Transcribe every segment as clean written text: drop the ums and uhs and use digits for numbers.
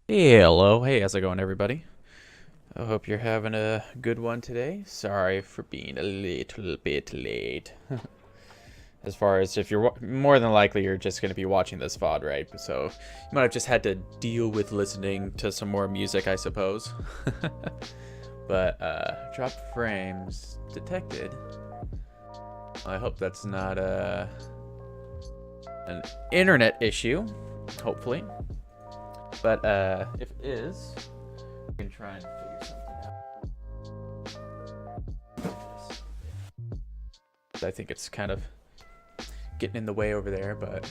Hello, hey, how's it going, everybody? I hope you're having a good one today. Sorry for being a little bit late. As far as if you're more than likely you're just going to be watching this VOD, right? So you might have just had to deal with listening to some more music, I suppose. But drop frames detected. I hope that's not an internet issue, hopefully. But if it is, we can try and figure something out. I think it's kind of getting in the way over there, but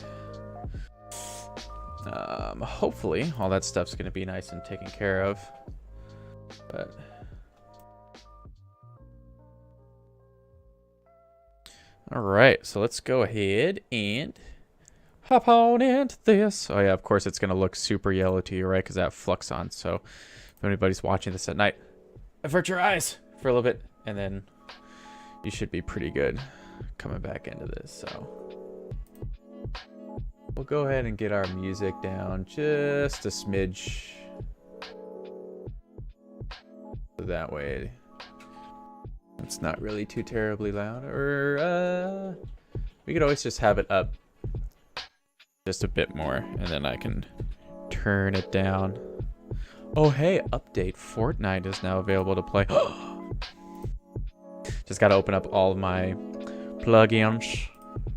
hopefully all that stuff's going to be nice and taken care of. But all right, so let's go ahead and hop on into this. Oh yeah, of course it's gonna look super yellow to you, right? Because that flux on. So if anybody's watching this at night, avert your eyes for a little bit, and then you should be pretty good coming back into this. So we'll go ahead and get our music down just a smidge, so that way it's not really too terribly loud. Or we could always just have it up just a bit more, and then I can turn it down. Oh hey, update, Fortnite is now available to play. Just gotta open up all of my plugins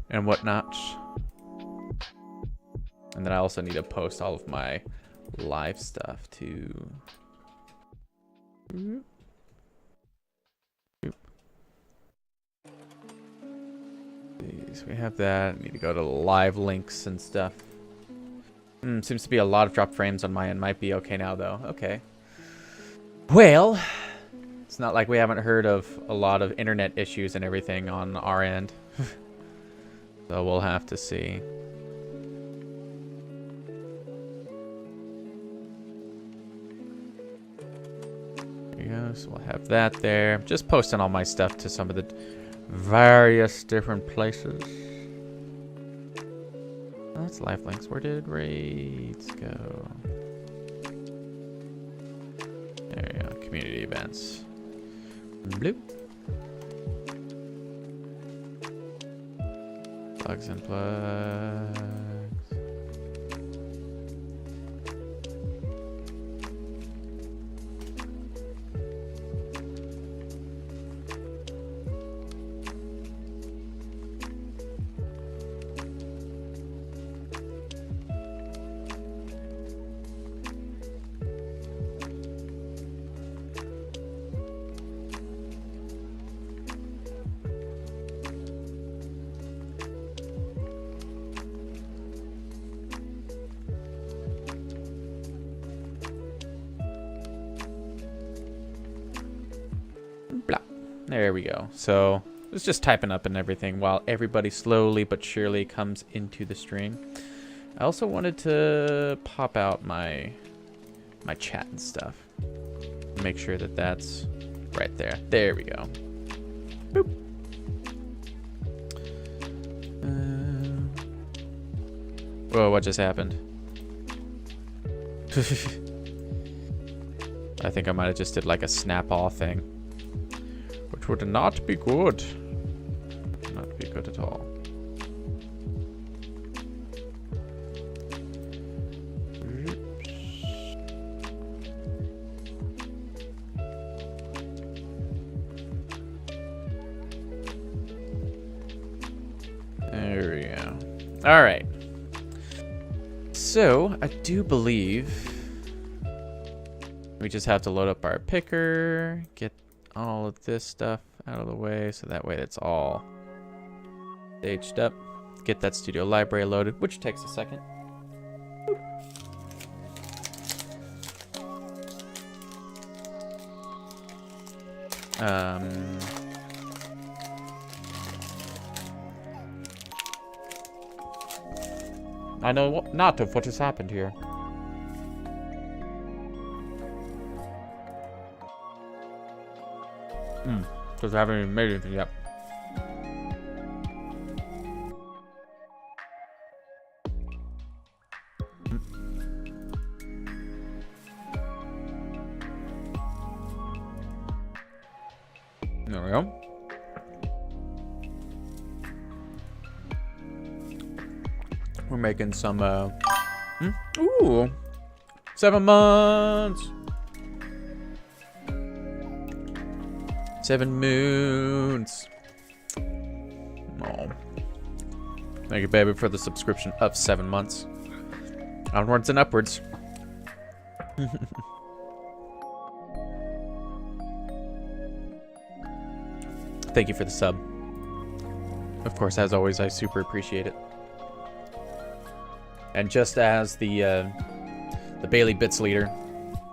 and whatnot, and then I also need to post all of my live stuff too. So we have that. Need to go to live links and stuff. Seems to be a lot of drop frames on my end. Might be okay now though. Okay. Well, it's not like we haven't heard of a lot of internet issues and everything on our end. So we'll have to see. There you go. So we'll have that there. Just posting all my stuff to some of the various different places. Oh, that's live links. Where did raids go? There you go. Community events. Bloop. Plugs and plugs. There we go. So it's just typing up and everything while everybody slowly but surely comes into the stream. I also wanted to pop out my chat and stuff. Make sure that that's right there. There we go. Boop. Whoa, what just happened? I think I might have just did like a snap-all thing. Which would not be good. Not be good at all. There we go. All right. So, I do believe we just have to load up our picker, get all of this stuff out of the way, so that way it's all staged up. Get that studio library loaded, which takes a second. I know not of what has happened here. Because I haven't even made anything yet. There we go. We're making some, ooh! 7 months! 7 moons. Oh. Thank you, baby, for the subscription of 7 months. Onwards and upwards. Thank you for the sub. Of course, as always, I super appreciate it. And just as the Bailey Bits leader,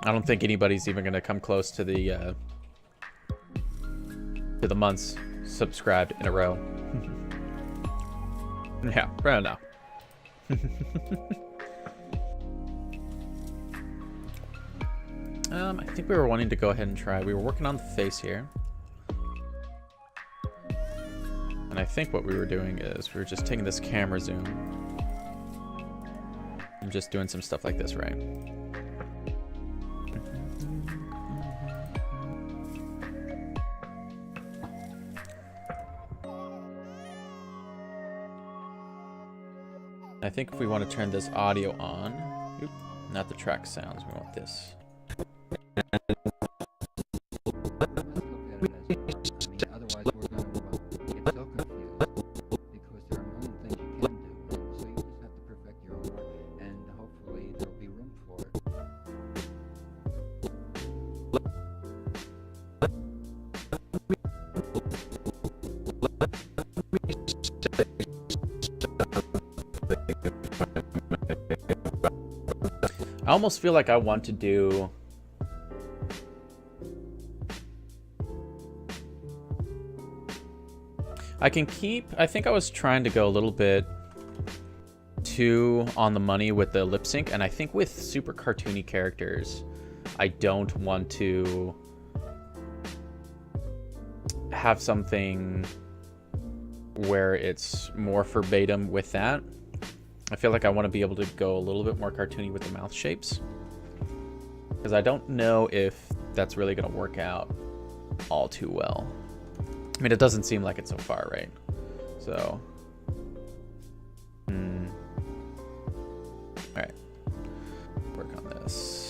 I don't think anybody's even gonna come close to the months subscribed in a row. Yeah, right now. I think we were wanting to go ahead and try. We were working on the face here. And I think what we were doing is we were just taking this camera zoom and just doing some stuff like this, right? I think if we want to turn this audio on, not the track sounds, we want this. I almost feel like I want to do I think I was trying to go a little bit too on the money with the lip sync, and I think with super cartoony characters I don't want to have something where it's more verbatim with that. I feel like I want to be able to go a little bit more cartoony with the mouth shapes, because I don't know if that's really going to work out all too well. I mean, it doesn't seem like it so far, right? So, all right, work on this.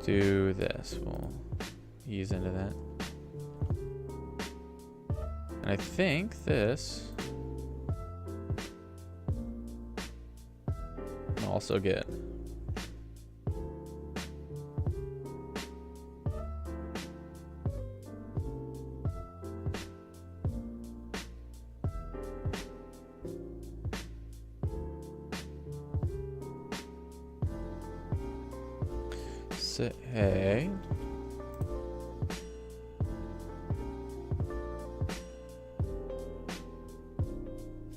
Do this. We'll ease into that. And I think this... also get. Hey.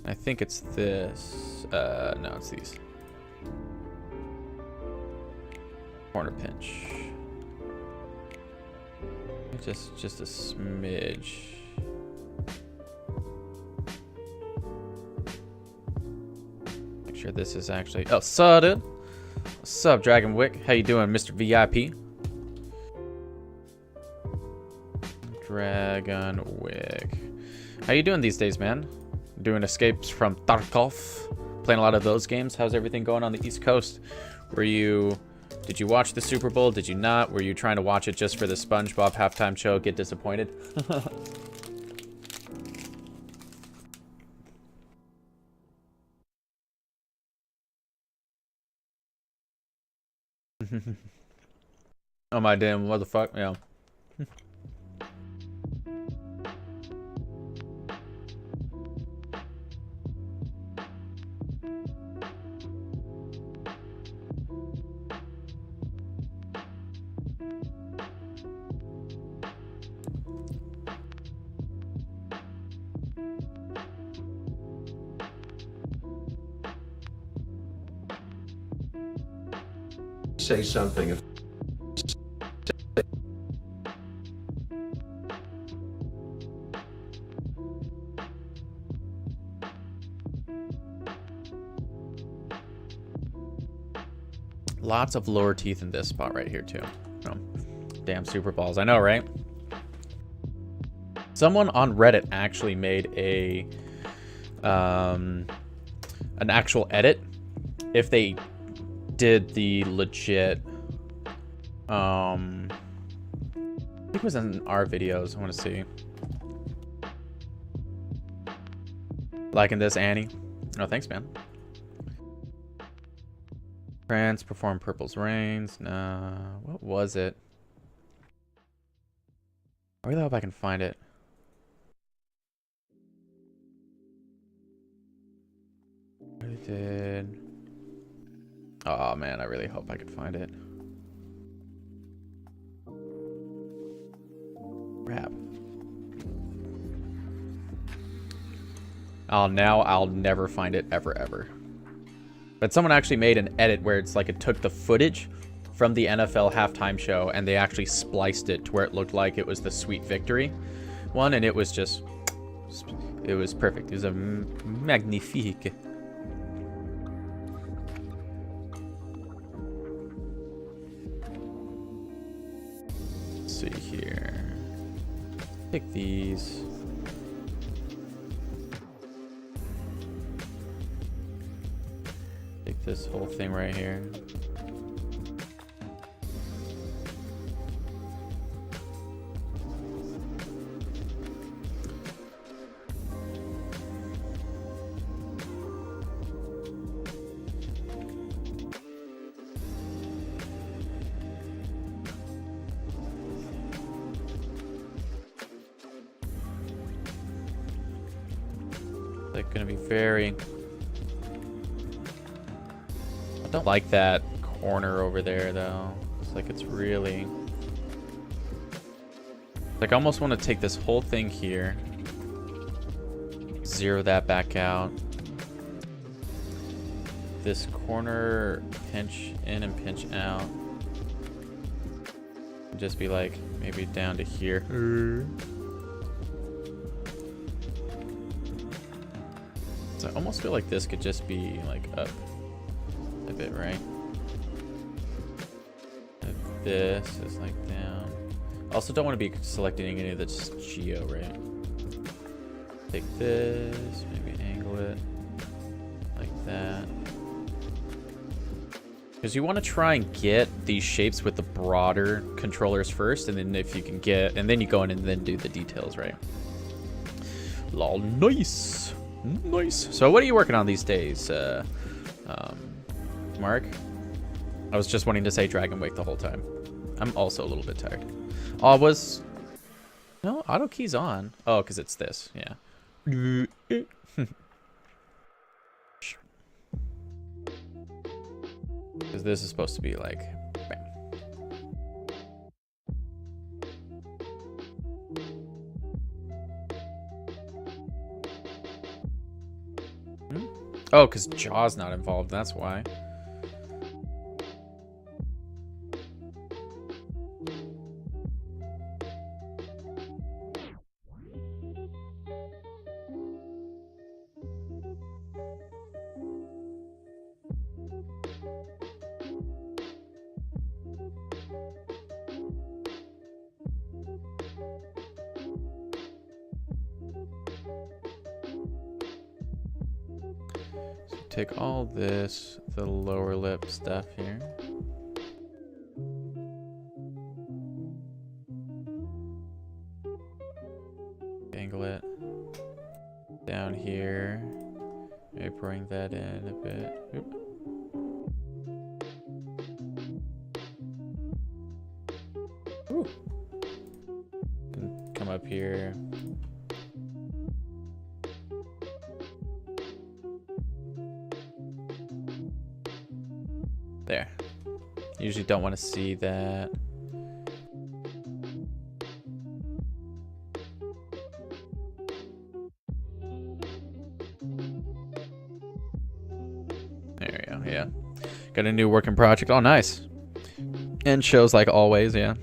I think it's this. No, it's these. Corner pinch. Just a smidge. Make sure this is actually. Oh, sup, dude. What's up, Dragon Wick? How you doing, Mr. VIP? Dragon Wick. How you doing these days, man? Doing escapes from Tarkov, playing a lot of those games. How's everything going on the East Coast? Did you watch the Super Bowl? Did you not? Were you trying to watch it just for the SpongeBob halftime show? Get disappointed? Oh my damn motherfucker, yeah. Say something. Lots of lower teeth in this spot right here too. Oh, damn Super Balls. I know, right? Someone on Reddit actually made a an actual edit if they did the legit I think it was in our videos. I want to see. Liking this, Annie? No, thanks, man. Prince perform Purple's Reigns. No, what was it? I really hope I can find it. I did. Oh man, I really hope I could find it. Crap. I'll never find it ever. But someone actually made an edit where it's like it took the footage from the NFL halftime show and they actually spliced it to where it looked like it was the Sweet Victory one, and it was just, it was perfect. It was a magnifique. Let's see here. Pick these. Take this whole thing right here. They're gonna be very. I don't like that corner over there though. It's like it's really like I almost want to take this whole thing here, zero that back out. This corner pinch in and pinch out. Just be like maybe down to here. So I almost feel like this could just be like up a bit, right? And this is like down. Also don't want to be selecting any of this geo, right? Take this, maybe angle it like that. Because you want to try and get these shapes with the broader controllers first, and then if you can get, and then you go in and then do the details, right? Lol, nice. Nice. So what are you working on these days? Mark. I was just wanting to say Dragon Wake the whole time. I'm also a little bit tired. Oh, it was... No, auto key's on. Oh, because it's this. Yeah. Because this is supposed to be like... Bam. Oh, because Jaw's not involved. That's why. Take all this, the lower lip stuff here. Angle it down here. Maybe bring that in a bit. Oop. Ooh. And come up here. There. Usually don't want to see that. There we go, yeah. Got a new working project. Oh, nice. And shows like always, yeah.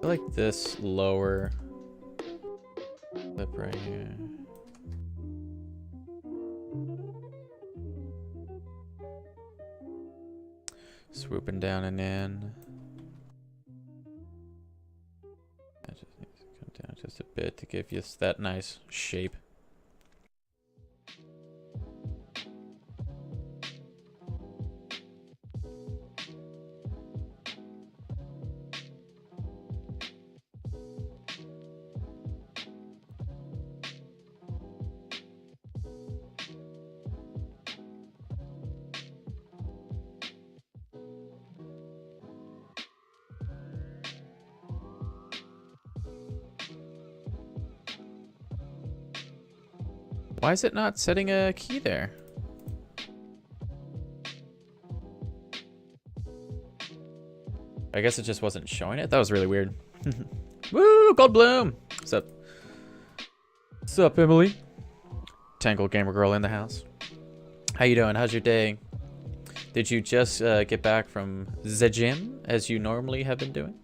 I like this lower lip right here. Swooping down and in. I just need to come down just a bit to give you that nice shape. Why is it not setting a key there? I guess it just wasn't showing it. That was really weird. Woo, Goldblum! What's up? What's up, Emily? Tangle Gamer Girl in the house. How you doing? How's your day? Did you just get back from the gym as you normally have been doing?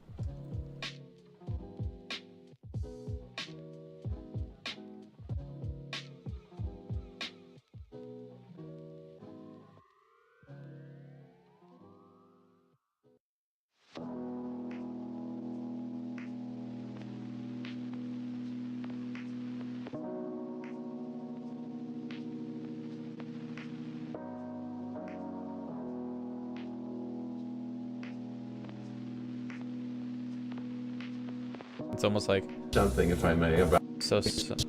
It's almost like Something, if I may, about so just this.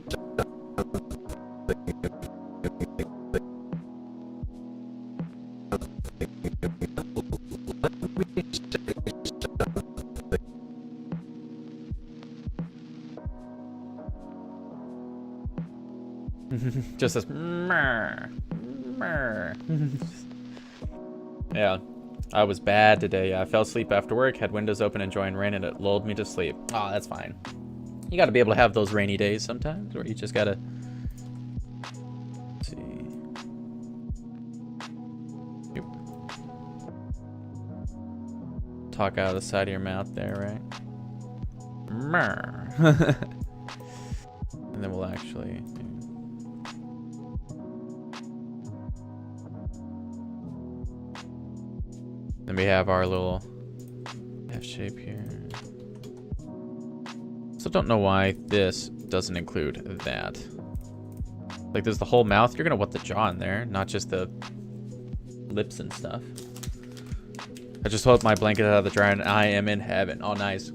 Yeah, I was bad today. I fell asleep after work, had windows open, enjoying rain, and it lulled me to sleep. Oh, that's fine. You got to be able to have those rainy days sometimes, where you just gotta see. Talk out of the side of your mouth there, right? And then we'll actually. Then we have our little F shape here. So don't know why this doesn't include that. Like there's the whole mouth. You're gonna want the jaw in there, not just the lips and stuff. I just hope my blanket out of the dryer and I am in heaven. Oh, nice.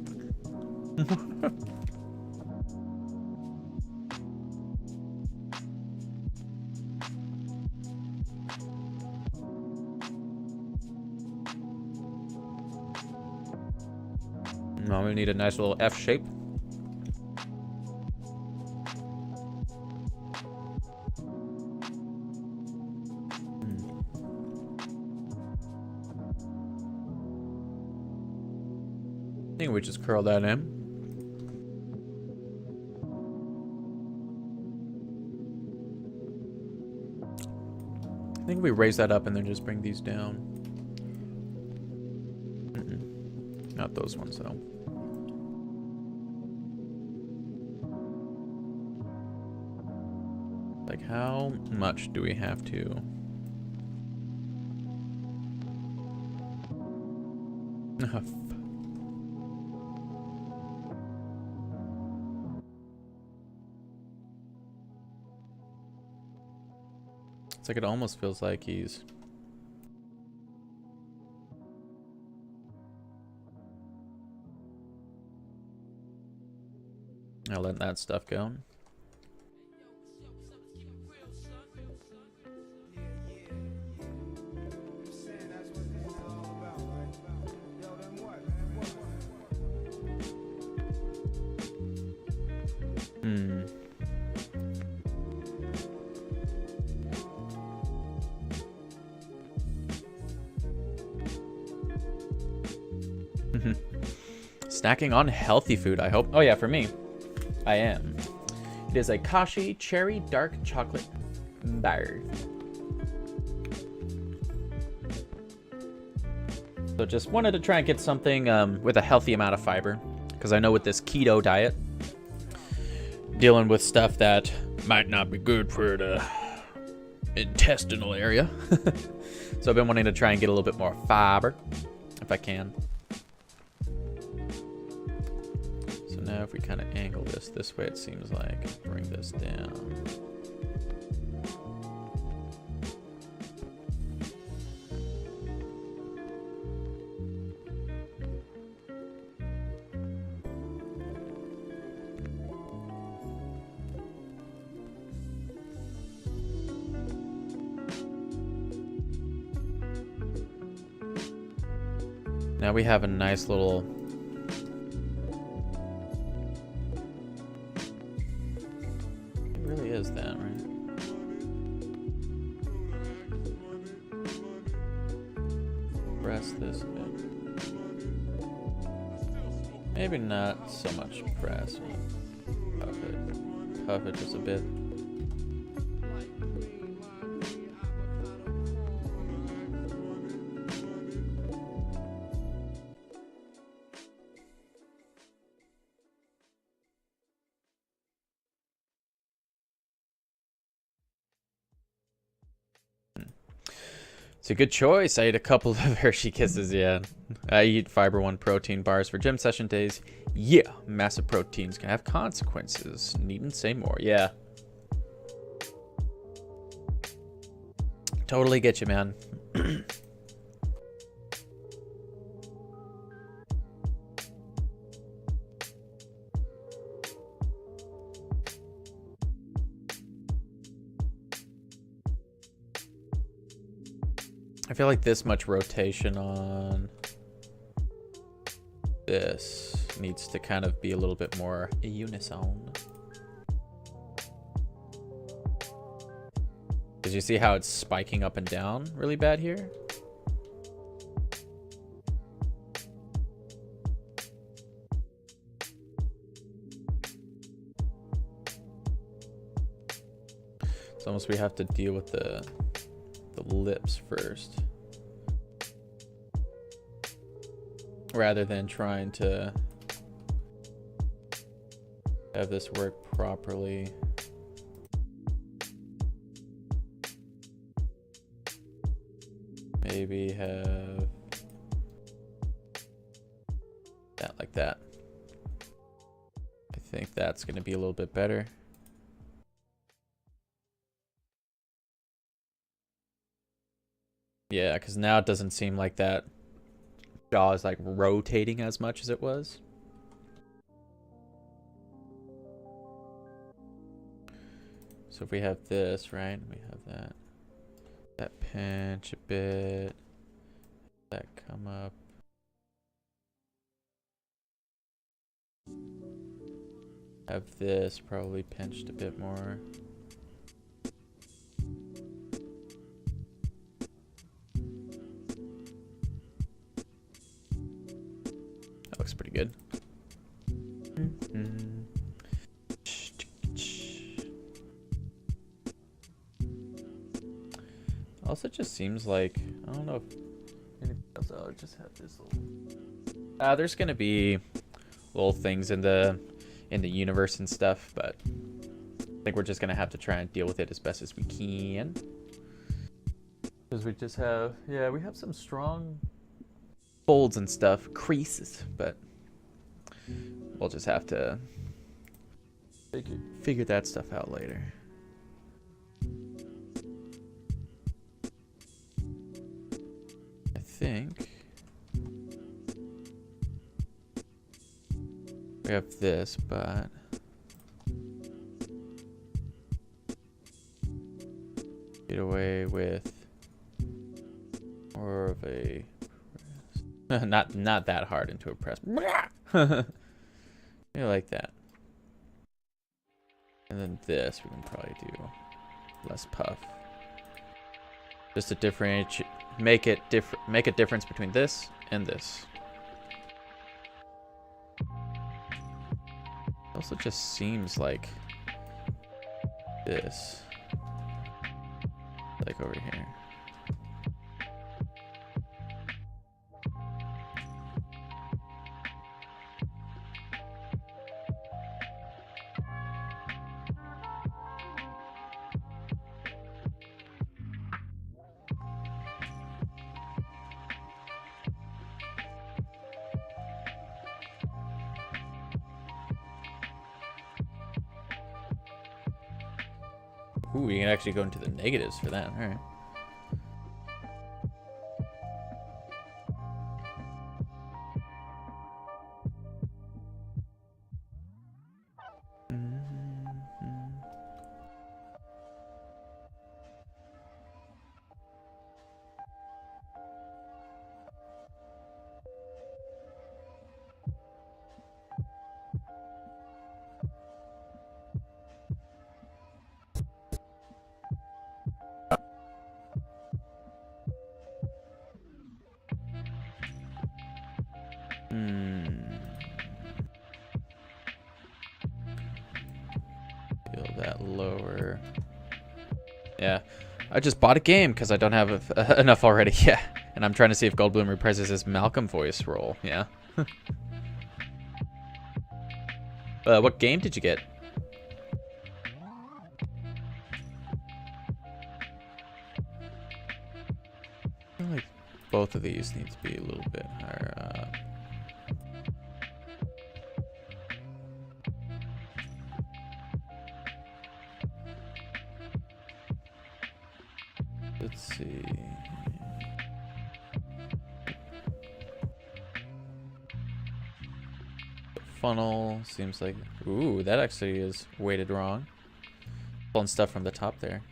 Now we need a nice little F shape. I think we just curl that in. I think we raise that up and then just bring these down. Not those ones, though. Like, how much do we have to? It's like it almost feels like he's... I'll let that stuff go. Snacking on healthy food, I hope. Oh yeah, for me, I am. It is a Kashi cherry dark chocolate bar. So just wanted to try and get something with a healthy amount of fiber, because I know with this keto diet, dealing with stuff that might not be good for the intestinal area. So I've been wanting to try and get a little bit more fiber, if I can. Now if we kind of angle this way, it seems like, bring this down. Now we have a nice little... Is that right? Press this a bit. Maybe not so much press. Puff it just a bit. It's a good choice. I ate a couple of Hershey Kisses, yeah. I eat Fiber One protein bars for gym session days. Yeah, massive proteins can have consequences. Needn't say more, yeah. Totally get you, man. I feel like this much rotation on this needs to kind of be a little bit more unison. Because you see how it's spiking up and down really bad here? It's almost we have to deal with the lips first, rather than trying to have this work properly. Maybe have that like that. I think that's going to be a little bit better. Yeah, because now it doesn't seem like that jaw is like rotating as much as it was. So if we have this, right, we have that pinch a bit, that come up. Have this probably pinched a bit more. That looks pretty good. Also, it just seems like, I don't know if anything else. I'll just have this little. There's gonna be little things in the universe and stuff, but I think we're just gonna have to try and deal with it as best as we can. Because we just have, yeah, we have some strong folds and stuff, creases, but we'll just have to figure that stuff out later. I think we have this, but get away with more of a not that hard into a press. I like that. And then this we can probably do less puff. Just to differentiate, make a difference between this and this. Also just seems like this, like over here. Ooh, we can actually go into the negatives for that. All right. Feel that lower. Yeah, I just bought a game because I don't have enough already. Yeah, and I'm trying to see if Goldblum reprises his Malcolm voice role. Yeah. What game did you get? I feel like both of these need to be a little bit higher up. Let's see. The funnel seems like, ooh, that actually is weighted wrong. Pulling stuff from the top there.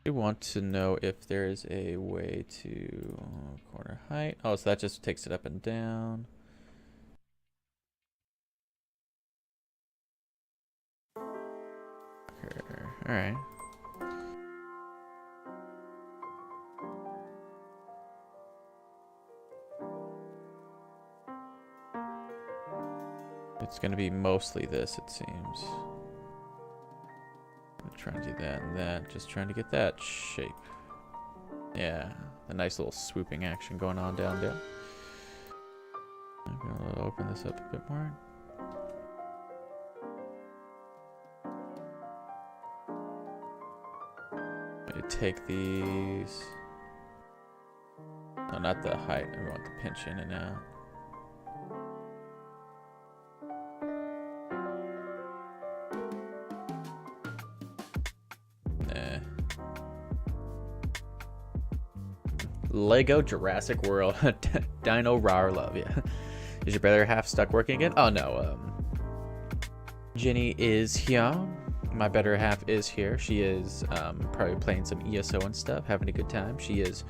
I want to know if there is a way to corner height. Oh, so that just takes it up and down. All right. It's gonna be mostly this, it seems. I'm trying to do that and that, just trying to get that shape. Yeah, a nice little swooping action going on down there. I'm gonna open this up a bit more. I take these. No, not the height. I want the pinch in and out. Lego Jurassic World. Dino Rar Love, yeah. Is your better half stuck working again? Oh no, Jenny is here. My better half is here. She is probably playing some ESO and stuff, having a good time. She is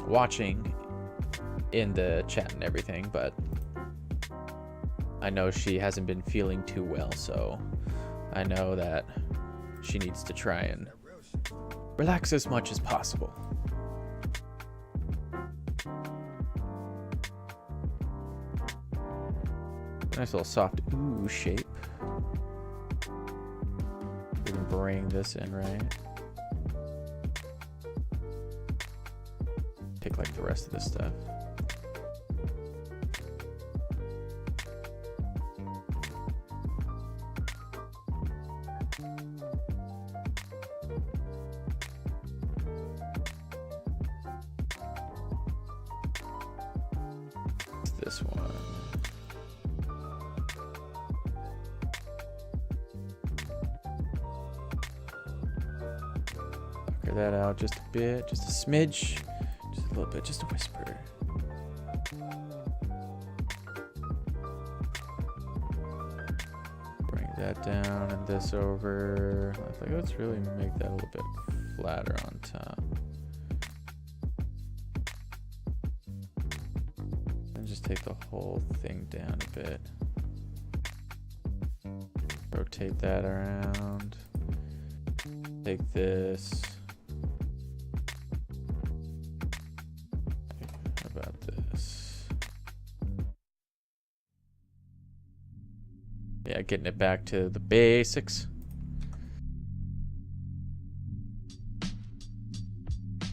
watching in the chat and everything, but I know she hasn't been feeling too well, so I know that she needs to try and relax as much as possible. Nice little soft ooh shape. We can bring this in, right? Take like the rest of this stuff. This one. Pucker that out just a bit, just a smidge, just a little bit, just a whisper. Bring that down and this over. I was like, let's really make that a little bit flatter on top. And just take the whole thing down a bit. Rotate that around. Take this. How about this? Yeah, getting it back to the basics.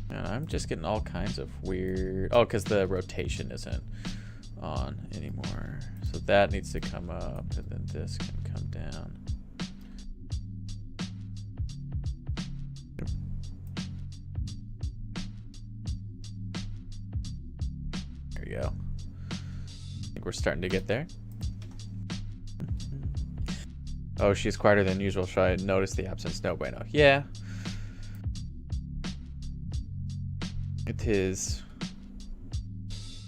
And I'm just getting all kinds of weird... Oh, because the rotation isn't on anymore. So that needs to come up, and then this can come down. There we go. I think we're starting to get there. Oh, she's quieter than usual. Should I notice the absence? No bueno. Yeah. It is.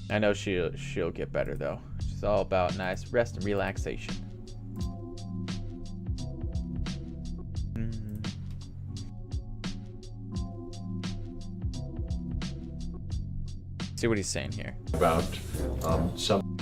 I know she'll get better though. She's all about nice rest and relaxation. See what he's saying here. About some.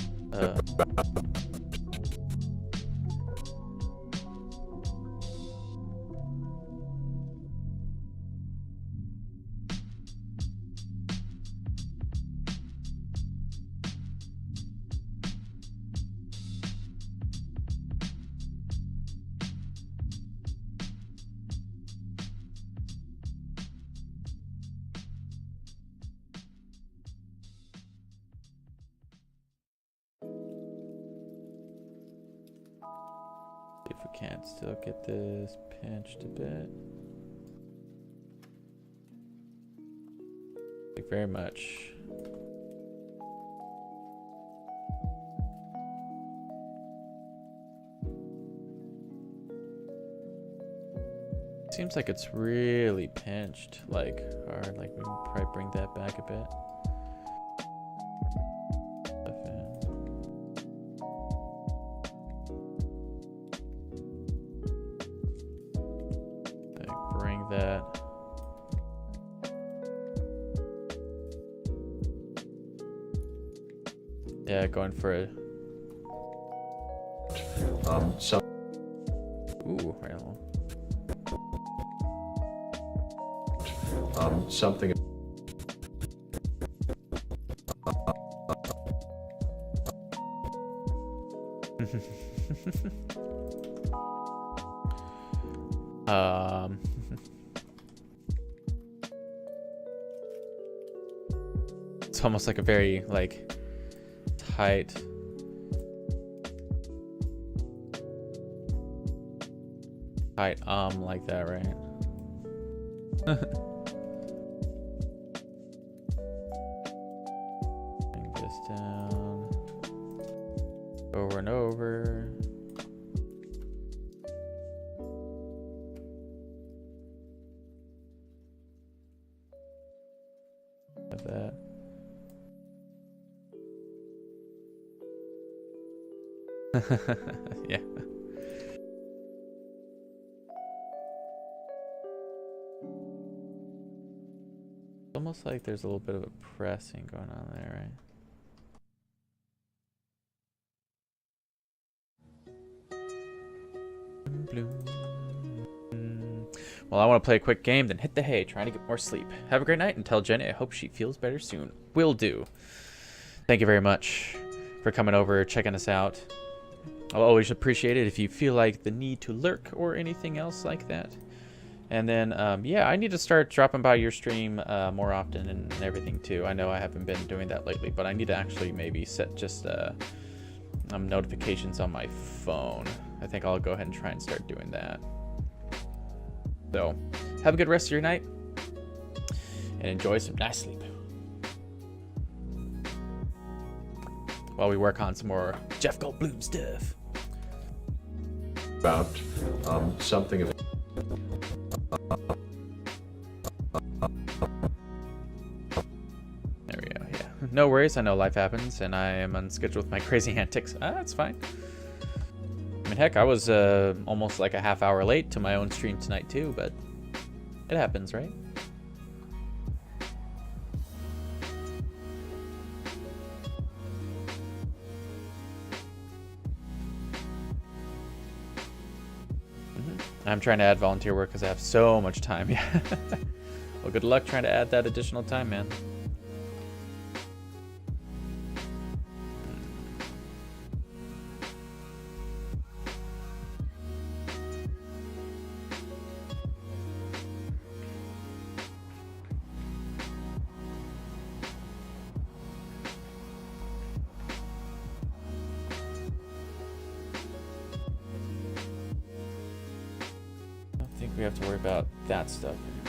See if we can't still get this pinched a bit. Thank you very much. Seems like it's really pinched, like hard. Like we can probably bring that back a bit. That. Yeah, going for it. Some. Ooh, right along. Something. It's almost like a very like tight like that, right? Bring this down over and over. Like that. Yeah. Almost like there's a little bit of a pressing going on there, right? Well, I want to play a quick game, then hit the hay, trying to get more sleep. Have a great night, and tell Jenny I hope she feels better soon. Will do. Thank you very much for coming over, checking us out. I'll always appreciate it if you feel like the need to lurk or anything else like that. And then, yeah, I need to start dropping by your stream more often and everything too. I know I haven't been doing that lately, but I need to actually maybe set just notifications on my phone. I think I'll go ahead and try and start doing that. So, have a good rest of your night, and enjoy some nice sleep. While we work on some more Jeff Goldblum stuff. About something of. There we go, yeah. No worries, I know life happens, and I am unscheduled with my crazy antics. That's fine. I mean, heck, I was almost like a half hour late to my own stream tonight too, but it happens, right? I'm trying to add volunteer work because I have so much time. Yeah. Well, good luck trying to add that additional time, man. We have to worry about that stuff anymore.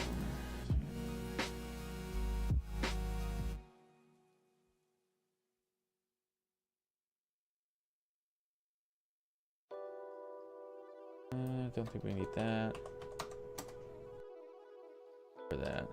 I don't think we need that. For that.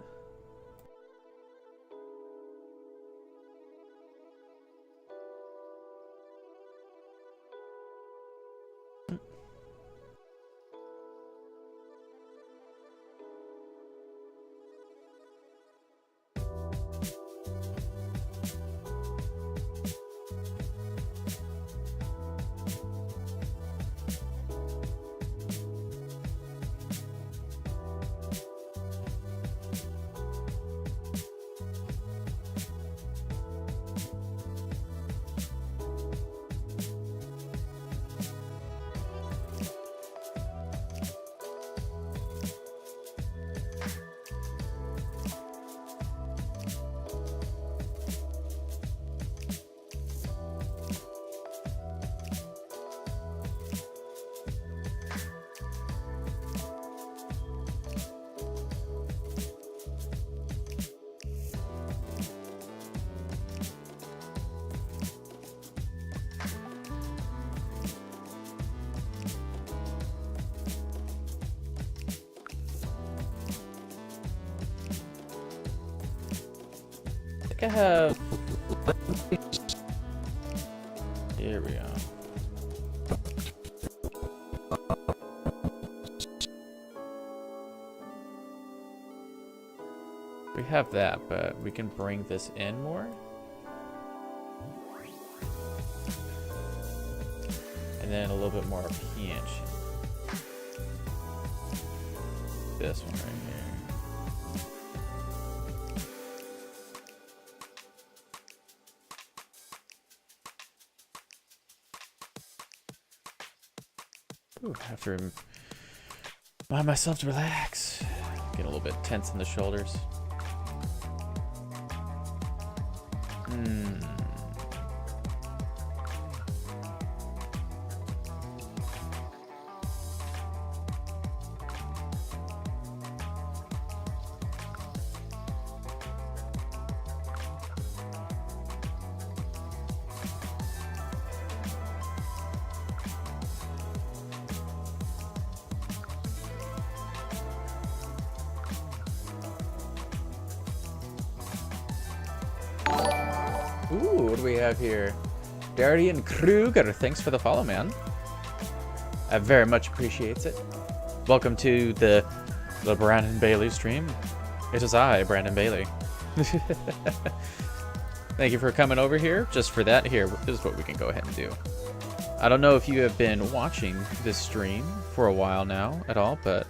I think I have. Here we go. We have that, but we can bring this in more. And then a little bit more pinch. This one right here. Ooh, I have to remind myself to relax. Get a little bit tense in the shoulders. Ooh, what do we have here? Darian Kruger, thanks for the follow, man. I very much appreciate it. Welcome to the Brandon Bailey stream. It is I, Brandon Bailey. Thank you for coming over here. Just for that, here is what we can go ahead and do. I don't know if you have been watching this stream for a while now at all, but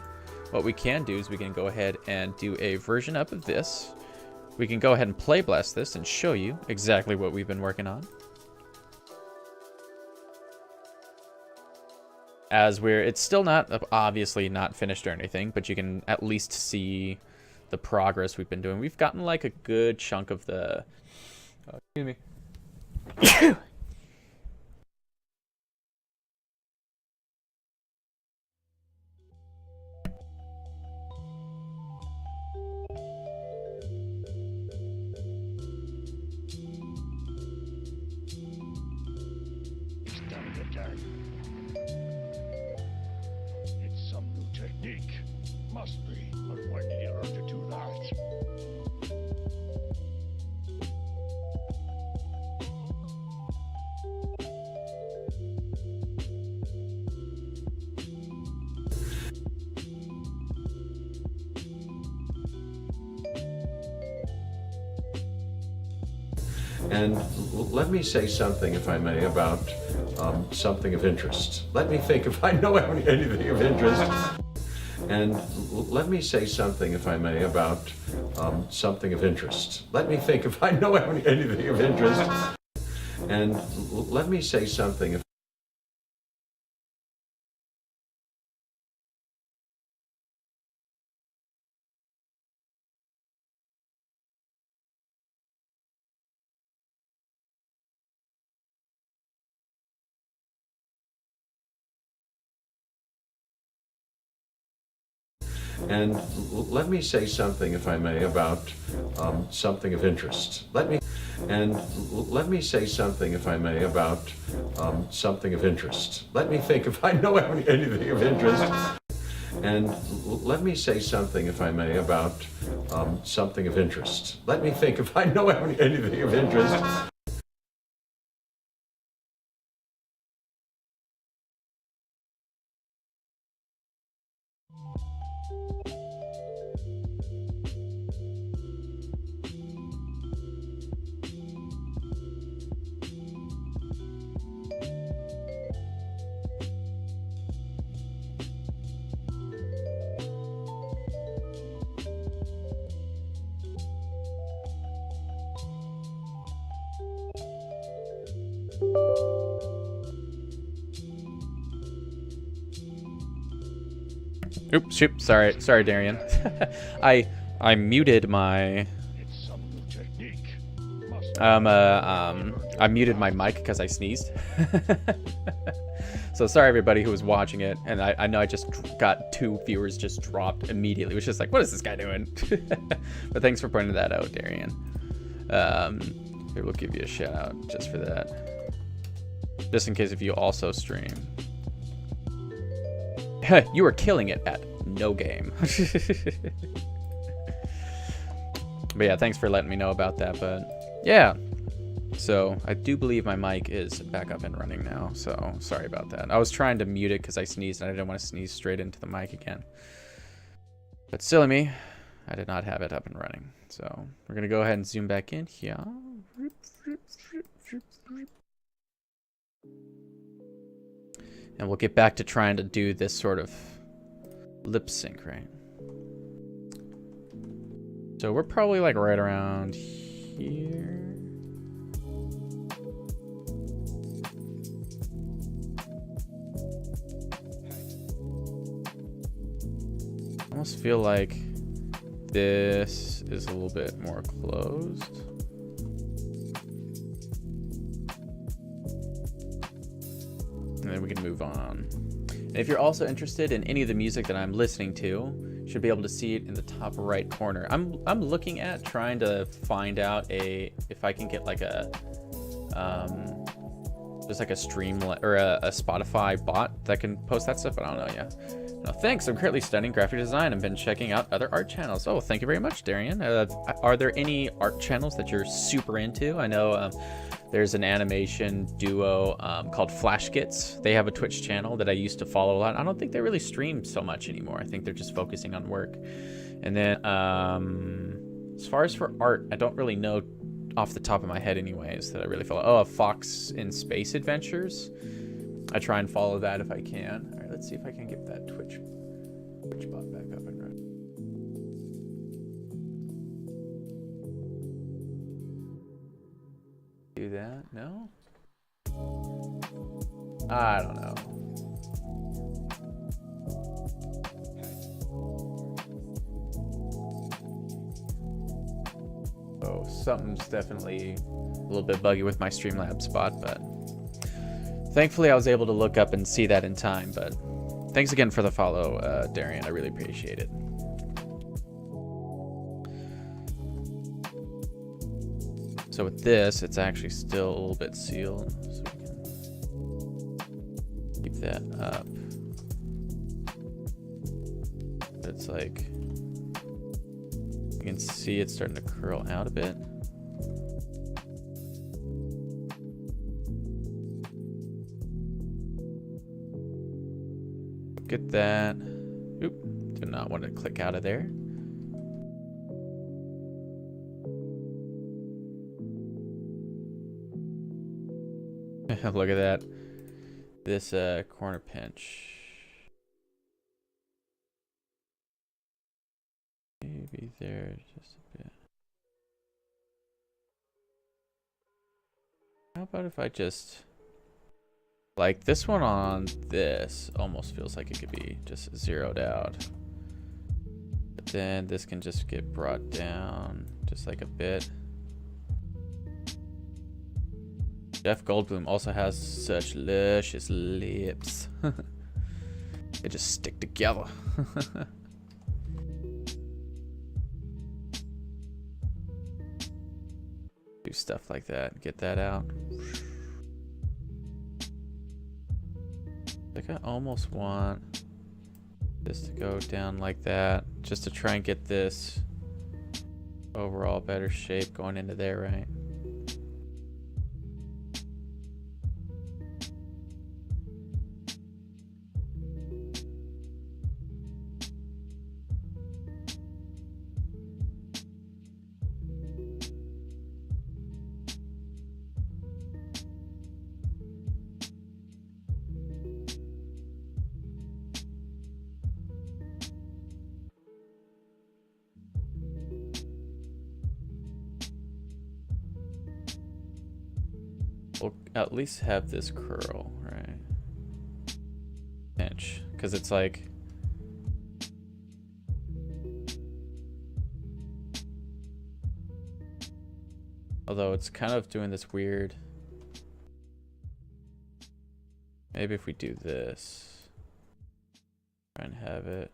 what we can do is we can go ahead and do a version up of this. We can go ahead and play blast this and show you exactly what we've been working on. It's still not, obviously not finished or anything, but you can at least see the progress we've been doing. We've gotten like a good chunk of the, excuse me. It's some new technique. Must be, but when did you learn to do that? And let me say something, if I may, about something of interest. Let me think if I know anything of interest. And let me say something, if I may, about something of interest. Let me think if I know anything of interest. And let me say something if And let me say something, if I may, about something of interest. Let me say something, if I may, about something of interest. Let me think if I know anything of interest. And let me say something, if I may, about something of interest. Let me think if I know anything of interest. Oops, shoot, sorry, Darian. I muted my It's some new technique. Must I muted my mic because I sneezed. So sorry everybody who was watching it, and I know I just got 2 viewers just dropped immediately. It was just like, what is this guy doing? But thanks for pointing that out, Darian. Here, we'll give you a shout out just for that. Just in case if you also stream. You were killing it at no game. But yeah, thanks for letting me know about that. But yeah, so I do believe my mic is back up and running now. So sorry about that. I was trying to mute it because I sneezed and I didn't want to sneeze straight into the mic again. But silly me, I did not have it up and running. So we're going to go ahead and zoom back in here. And we'll get back to trying to do this sort of lip sync, right? So we're probably like right around here. I almost feel like this is a little bit more closed. And then we can move on. And if you're also interested in any of the music that I'm listening to, you should be able to see it in the top right corner. I'm looking at trying to find out if I can get like a just like a stream or a Spotify bot that can post that stuff. But I don't know. Yeah. No, thanks. I'm currently studying graphic design and been checking out other art channels. Oh, thank you very much, Darian. Are there any art channels that you're super into? I know There's an animation duo called Flash Skits. They have a Twitch channel that I used to follow a lot. I don't think they really stream so much anymore. I think they're just focusing on work. And then as far as for art, I don't really know off the top of my head anyways that I really follow. Oh, Fox in Space Adventures. I try and follow that if I can. All right, let's see if I can get that Twitch bot back up and running. Do that? No? I don't know. Oh, something's definitely a little bit buggy with my Streamlabs bot, but thankfully I was able to look up and see that in time. But thanks again for the follow, Darian. I really appreciate it. So with this, it's actually still a little bit sealed, so we can keep that up. It's like, you can see it's starting to curl out a bit. Get that. Oop, do not want to click out of there. Look at that. This corner pinch. Maybe there just a bit. How about if I just, like, this one on this almost feels like it could be just zeroed out. But then this can just get brought down just like a bit. Jeff Goldblum also has such luscious lips. They just stick together. Do stuff like that. Get that out. Like I almost want this to go down like that, just to try and get this overall better shape going into there, right? We'll at least have this curl, right? Pinch, because it's like, although it's kind of doing this weird, maybe if we do this, try and have it.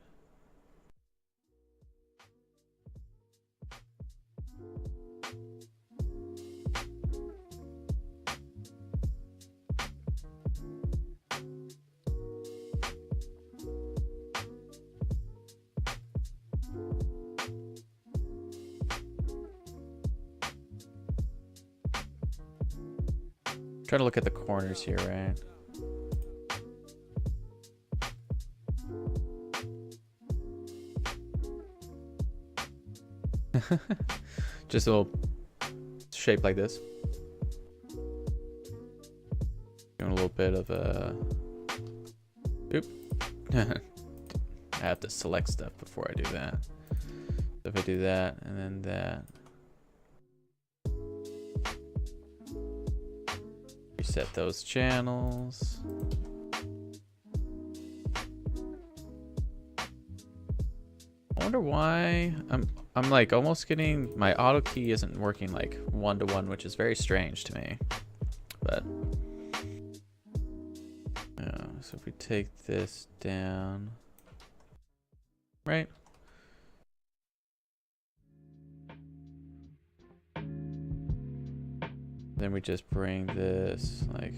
Try to look at the corners here, right? Just a little shape like this. Doing a little bit of a... Oop. I have to select stuff before I do that. So if I do that, and then that. Reset those channels. I wonder why I'm like almost getting, my auto key isn't working like 1-to-1, which is very strange to me. But yeah, so if we take this down, right? Then we just bring this like,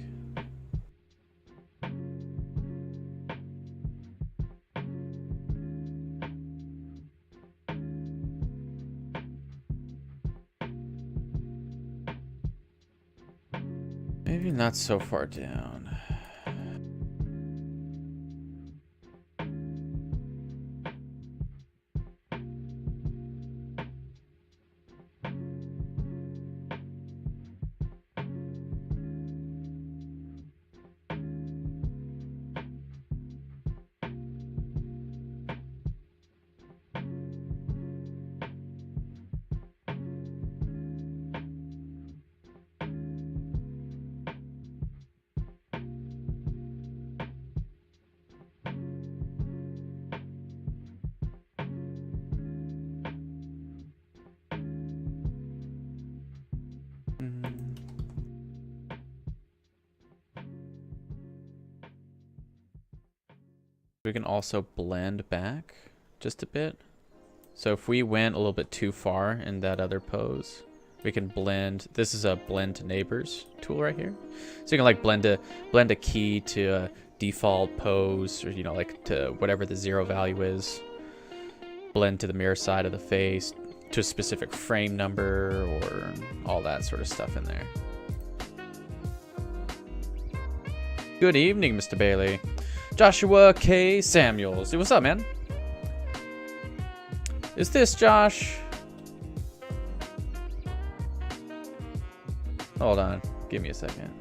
Maybe not so far down. We can also blend back just a bit. So if we went a little bit too far in that other pose, we can blend. This is a blend to neighbors tool right here. So you can like blend a key to a default pose, or you know, like to whatever the 0 value is. Blend to the mirror side of the face, to a specific frame number, or all that sort of stuff in there. Good evening, Mr. Bailey. Joshua K. Samuels. Hey, what's up, man? Is this Josh? Hold on. Give me a second.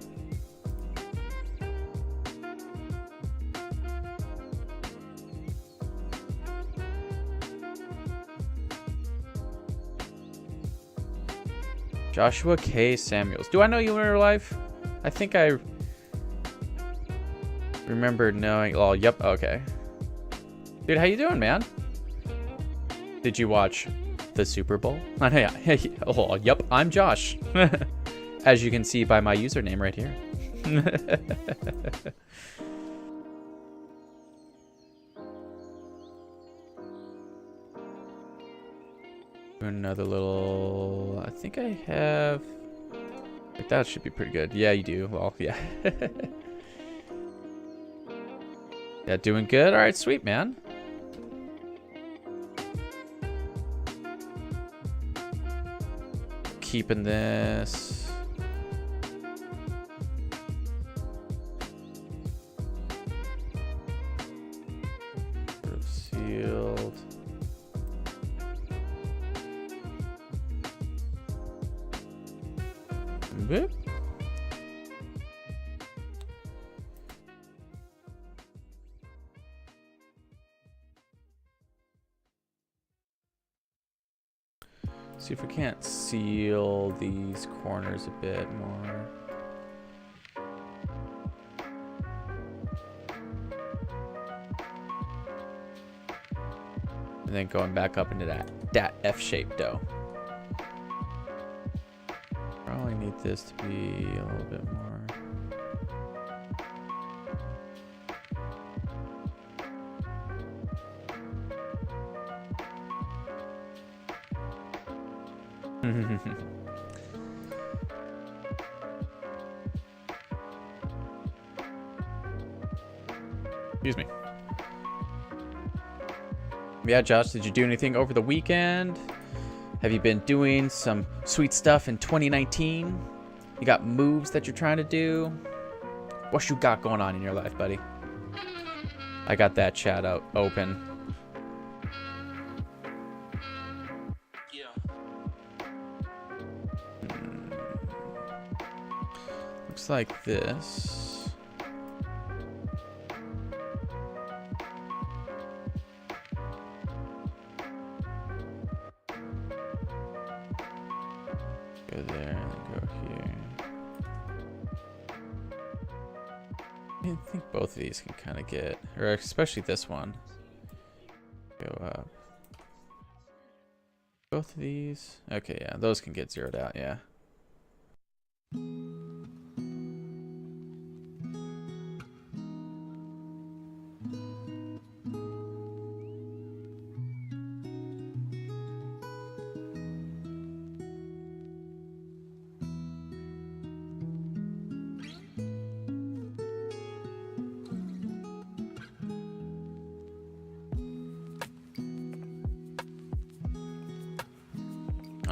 Joshua K. Samuels. Do I know you in real life? I think I remember knowing. Oh, yep. Okay. Dude, how you doing, man? Did you watch the Super Bowl? Oh, yep. I'm Josh. As you can see by my username right here. Another little. I think I have. Like, that should be pretty good. Yeah, you do. Well, yeah. Yeah, doing good. All right, sweet, man. Keeping this. Sealed. Boop. See if we can't seal these corners a bit more. And then going back up into that F shape though. Probably need this to be a little bit more. Excuse me. Yeah, Josh, did you do anything over the weekend? Have you been doing some sweet stuff in 2019? You got moves that you're trying to do? What you got going on in your life, buddy? I got that chat out open. Looks like this. Go there and go here. I think both of these can kind of get, or especially this one. Go up. Both of these. Okay, yeah, those can get zeroed out, yeah.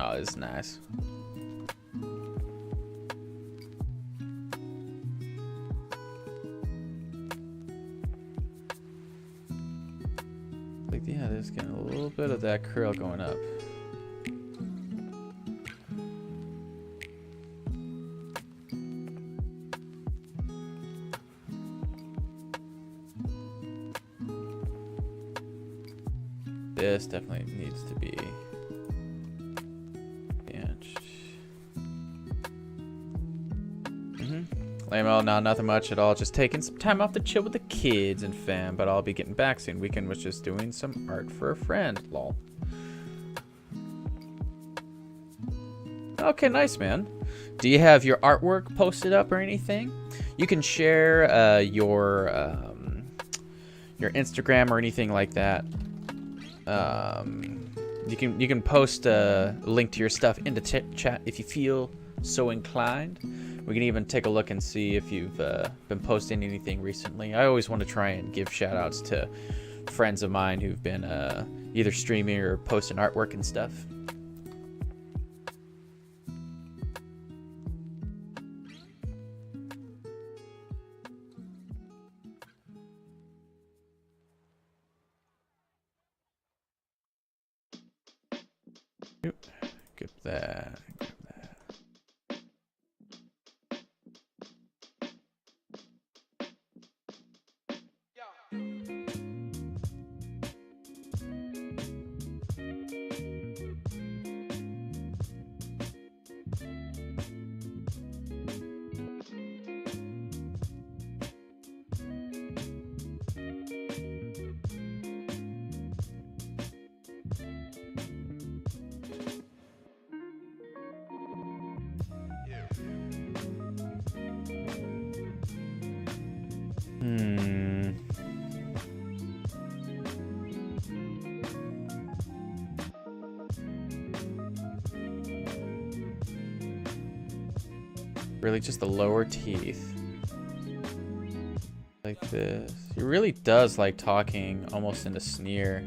Oh, this is nice. like, yeah, there's getting a little bit of that curl going up. This definitely needs to be benched. Lame-o, no, nothing much at all. Just taking some time off to chill with the kids and fam, but I'll be getting back soon. Weekend was just doing some art for a friend. Lol. Okay, nice, man. Do you have your artwork posted up or anything? You can share your Instagram or anything like that. You can post a link to your stuff into chat if you feel so inclined. We can even take a look and see if you've been posting anything recently. I always want to try and give shout outs to friends of mine who've been either streaming or posting artwork and stuff. Get that. Really just the lower teeth. Like this. He really does like talking almost in a sneer.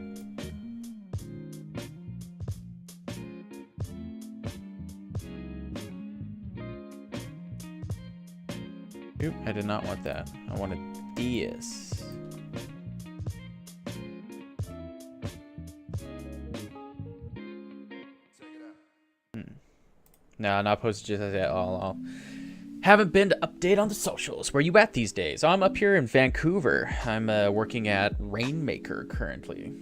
Oop, I did not want that. I wanted this. No, not posted just at all. Haven't been to update on the socials. Where you at these days? I'm up here in Vancouver. I'm working at Rainmaker currently.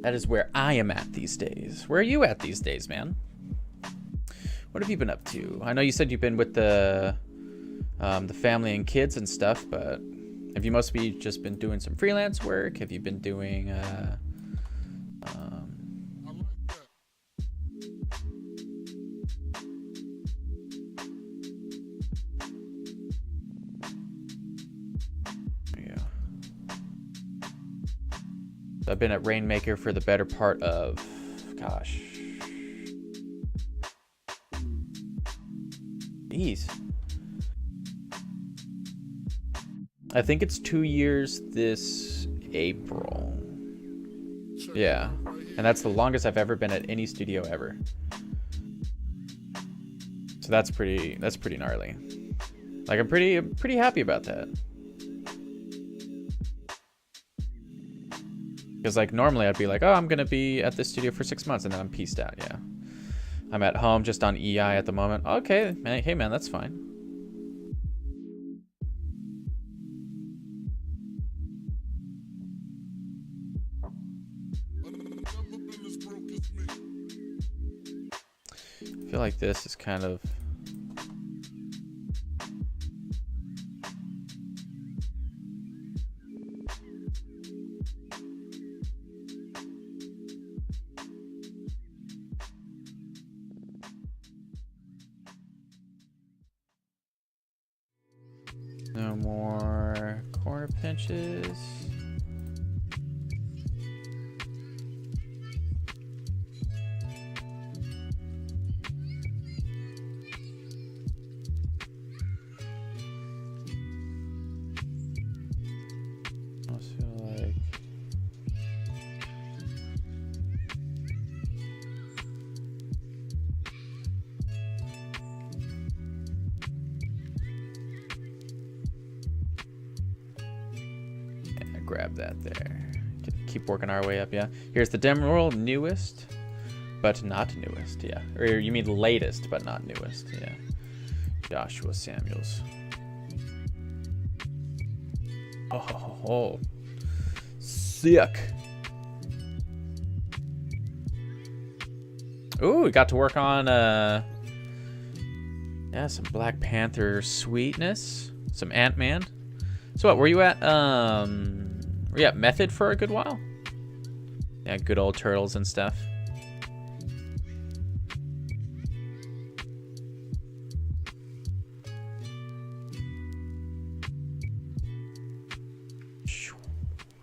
That is where I am at these days. Where are you at these days, man? What have you been up to? I know you said you've been with the family and kids and stuff, but have you mostly just been doing some freelance work? Have you been doing I've been at Rainmaker for the better part of, gosh. Jeez. I think it's 2 years this April. Yeah. And that's the longest I've ever been at any studio ever. So that's pretty gnarly. Like I'm pretty happy about that. Because like normally I'd be like, oh, I'm gonna be at this studio for 6 months and then I'm peaced out. Yeah, I'm at home just on EI at the moment. Okay, man. Hey man, that's fine. I feel like this is kind of no more corner pinches. I feel like grab that there. Get keep working our way up, yeah. Here's the demo roll, newest, but not newest, yeah. Or you mean latest, but not newest, yeah. Joshua Samuels. Oh, sick. Ooh, we got to work on yeah, some Black Panther sweetness, some Ant-Man. So what, were you at Method for a good while? Yeah, good old Turtles and stuff.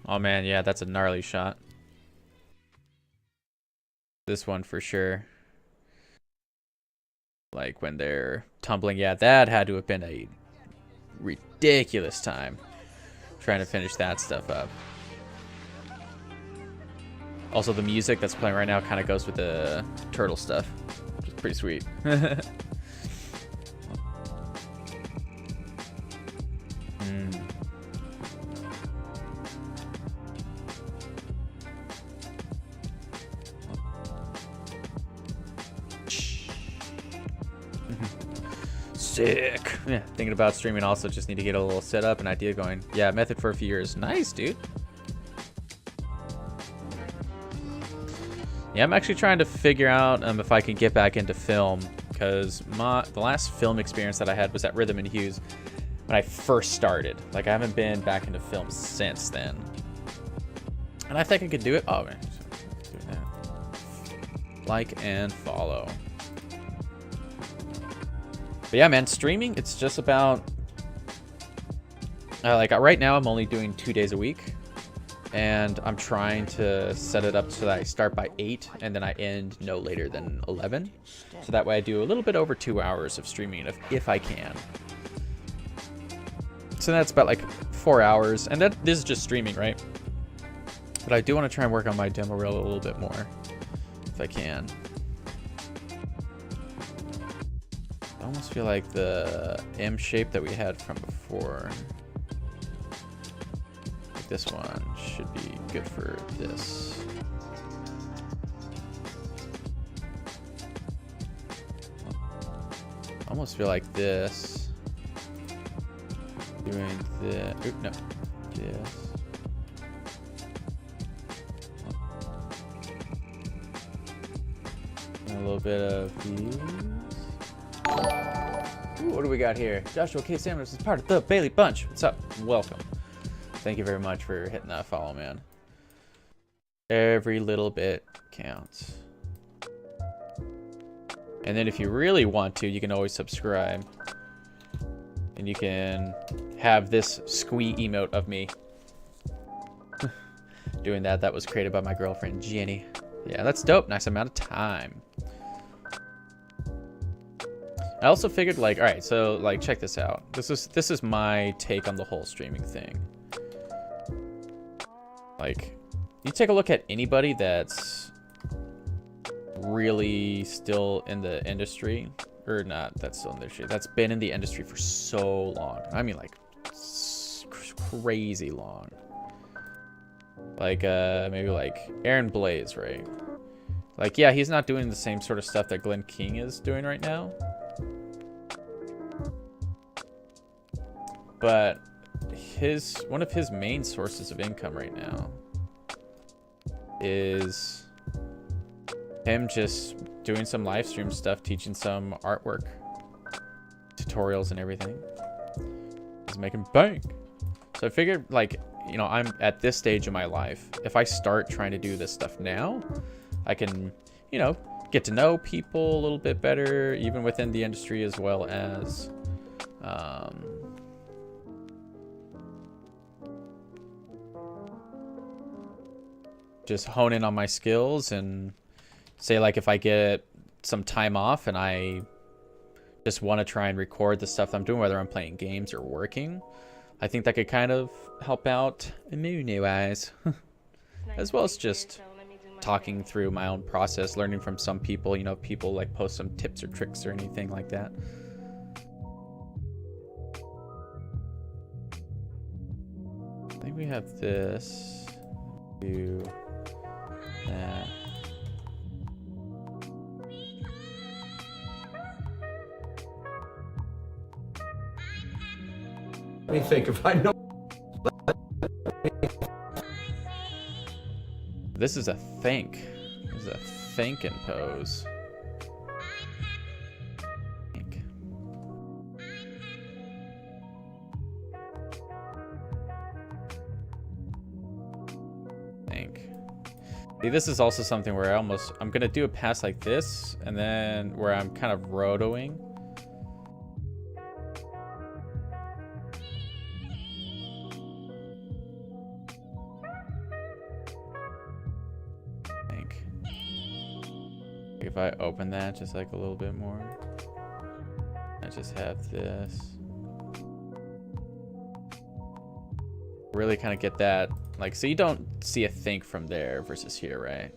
Oh man, yeah, that's a gnarly shot. This one for sure. Like when they're tumbling, yeah, that had to have been a ridiculous time trying to finish that stuff up. Also, the music that's playing right now kind of goes with the turtle stuff, which is pretty sweet. Sick. Yeah, thinking about streaming also, just need to get a little setup and idea going. Yeah, Method for a few years. Nice, dude. Yeah, I'm actually trying to figure out if I can get back into film, because the last film experience that I had was at Rhythm and Hues when I first started. Like, I haven't been back into film since then. And I think I could do it. Oh, man. Do that. Like and follow. But yeah, man, streaming, it's just about... like, right now, I'm only doing 2 days a week. And I'm trying to set it up so that I start by 8 and then I end no later than 11. So that way I do a little bit over 2 hours of streaming if I can. So that's about like 4 hours. And this is just streaming, right? But I do want to try and work on my demo reel a little bit more if I can. I almost feel like the M shape that we had from before, like this one, should be good for this. I almost feel like this, doing the, oop, no, this. And a little bit of these. Ooh, what do we got here? Joshua K. Samuels is part of the Bailey Bunch. What's up? Welcome. Thank you very much for hitting that follow, man. Every little bit counts. And then if you really want to, you can always subscribe. And you can have this squee emote of me doing that. That was created by my girlfriend, Jenny. Yeah, that's dope. Nice amount of time. I also figured, like, all right, so like check this out. This is my take on the whole streaming thing. Like, you take a look at anybody that's really still in the industry, or not that's still in the industry, that's been in the industry for so long. I mean, like, crazy long. Like, maybe like Aaron Blaze, right? Like, yeah, he's not doing the same sort of stuff that Glenn King is doing right now. But one of his main sources of income right now is him just doing some live stream stuff, teaching some artwork, tutorials and everything. He's making bank. So I figured, like, you know, I'm at this stage of my life. If I start trying to do this stuff now, I can, you know, get to know people a little bit better, even within the industry, as well as just hone in on my skills. And say, like, if I get some time off and I just want to try and record the stuff I'm doing, whether I'm playing games or working, I think that could kind of help out immunity-wise. As well as just talking through my own process, learning from some people, you know, people like post some tips or tricks or anything like that. I think we have this. Do that. Let me think if I know. This is a think. This is a thinking pose. Think. Think. See, this is also something where I'm gonna do a pass like this, and then where I'm kind of rotoing. If I open that just like a little bit more, I just have this. Really kind of get that, like, so you don't see a think from there versus here, right?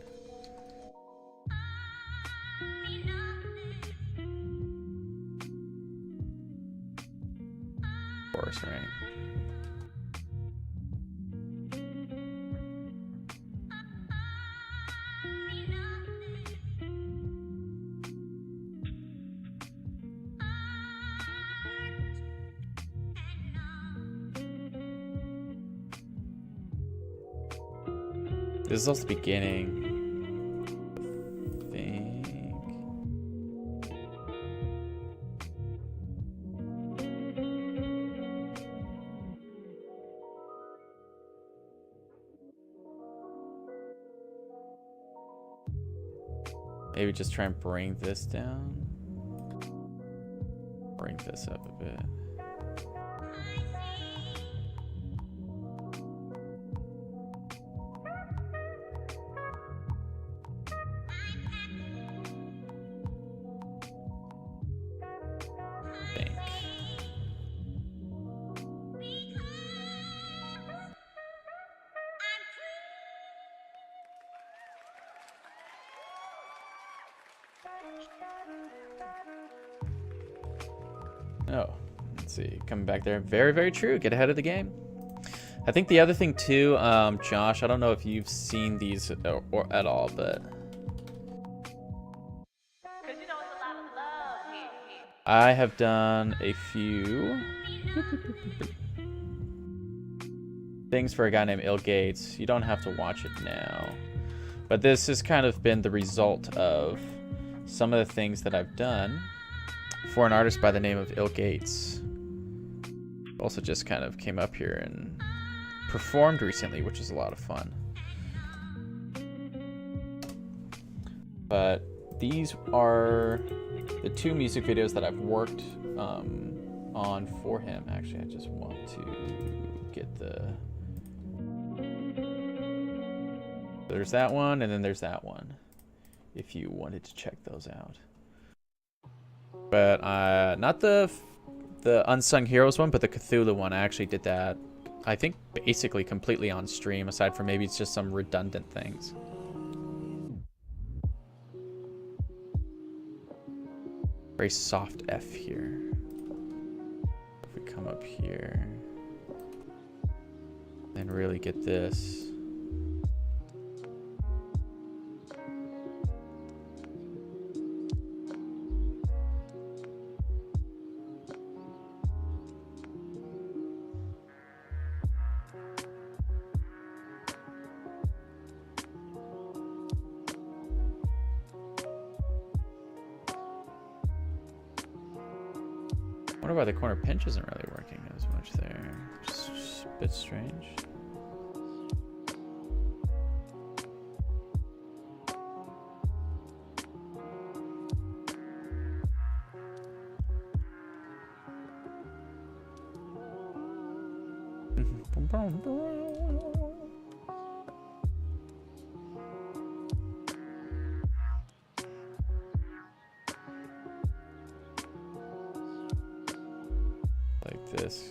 Of course, right? This is also the beginning. I think. Maybe just try and bring this down. Bring this up a bit. Oh, let's see. Coming back there. Very, very true. Get ahead of the game. I think the other thing too, Josh, I don't know if you've seen these or at all, but I have done a few things for a guy named Il Gates. You don't have to watch it now, but this has kind of been the result of some of the things that I've done for an artist by the name of Il Gates. Also just kind of came up here and performed recently, which is a lot of fun. But these are the two music videos that I've worked on for him. Actually, I just want to get the... There's that one, and then there's that one, if you wanted to check those out. But not the Unsung Heroes one, but the Cthulhu one. I actually did that, I think, basically completely on stream, aside from maybe it's just some redundant things. Very soft F here. If we come up here and really get this. I wonder why the corner pinch isn't really working as much there. Just a bit strange. Like this.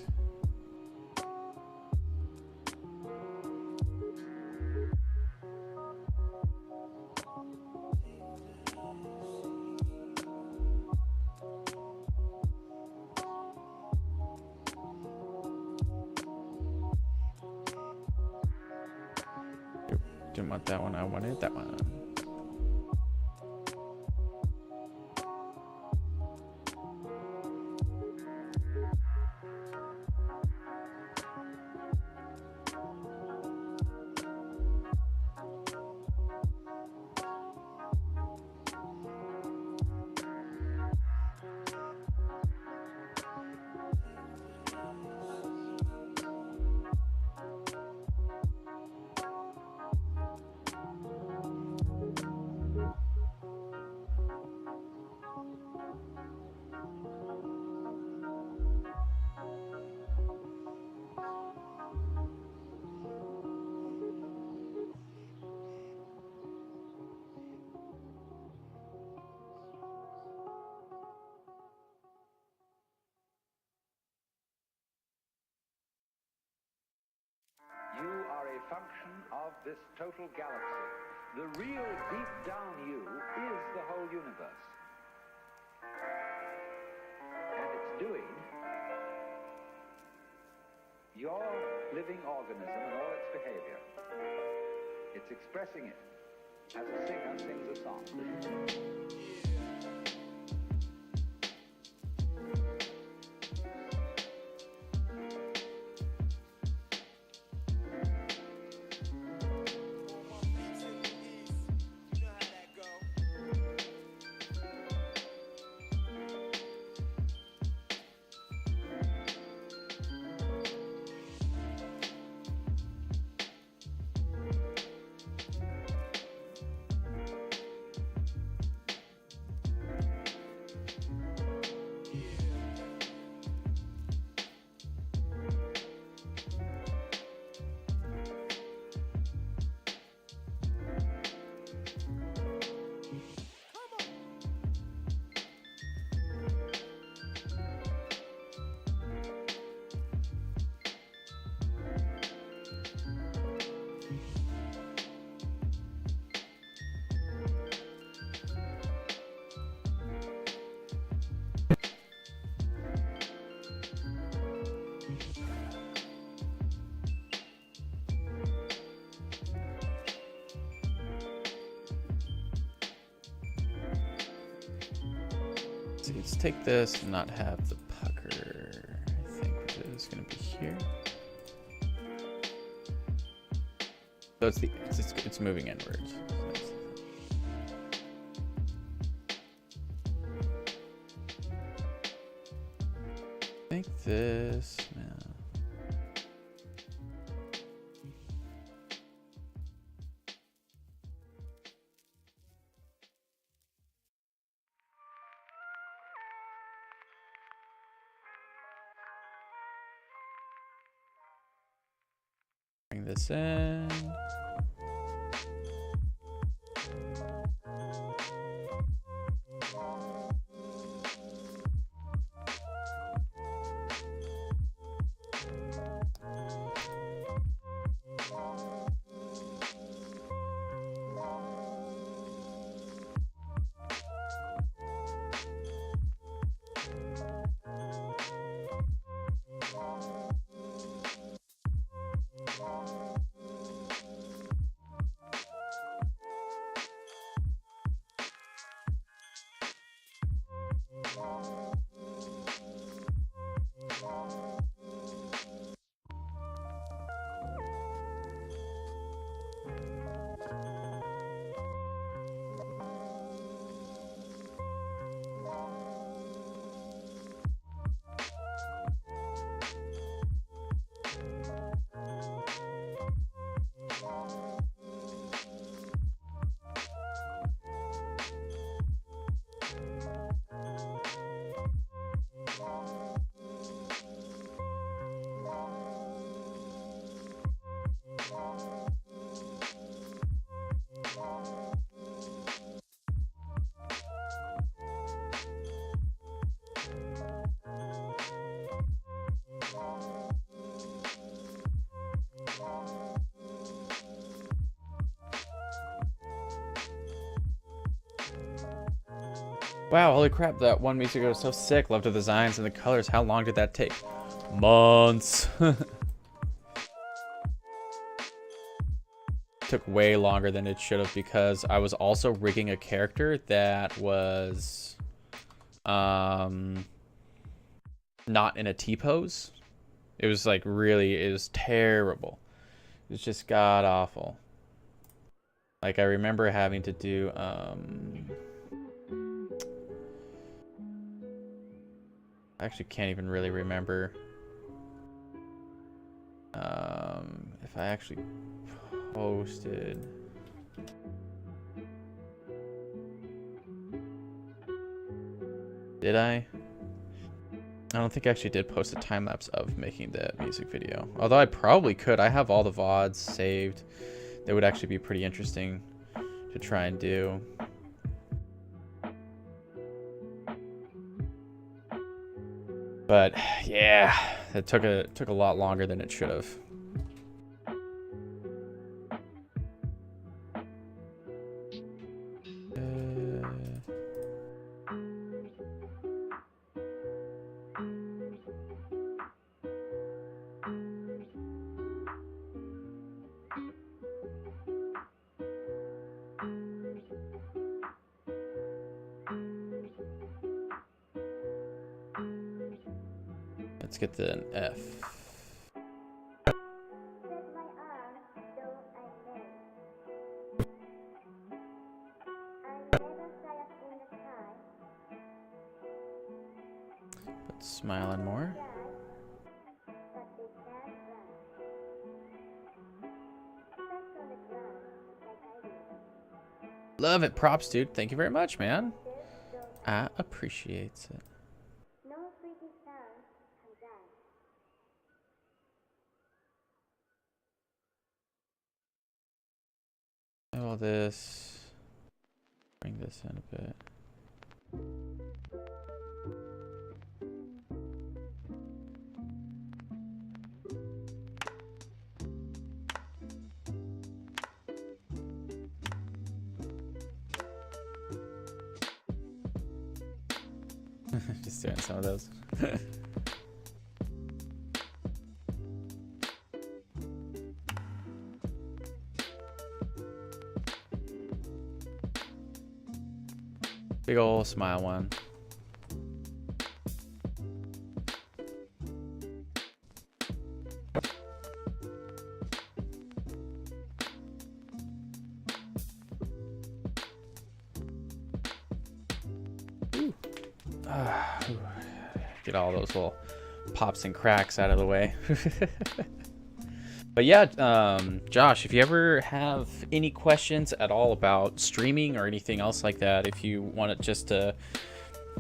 didn't want that one. I wanted that one. You are a function of this total galaxy. The real deep down you is the whole universe. And it's doing your living organism and all its behavior. It's expressing it as a singer sings a song. Let's take this and not have the pucker. I think it is going to be here. So it's moving inwards. I think this. Yeah. Bring this in. Wow, holy crap, that one music video was so sick. Loved the designs and the colors. How long did that take? Months. took way longer than it should have because I was also rigging a character that was not in a T-pose. It was like really, it was terrible. It was just god awful. Like I remember having to do I actually can't even really remember if I actually posted. Did I? I don't think I actually did post a time lapse of making the music video. Although I probably could. I have all the VODs saved. That would actually be pretty interesting to try and do. But yeah, it took a lot longer than it should have. Let's get the F. Put smile on more. Love it. Props, dude. Thank you very much, man. I appreciate it. All this. Bring this in a bit. Just doing some of those. Big ol' smile one. Get all those little pops and cracks out of the way. But yeah, Josh, if you ever have any questions at all about streaming or anything else like that, if you want it just to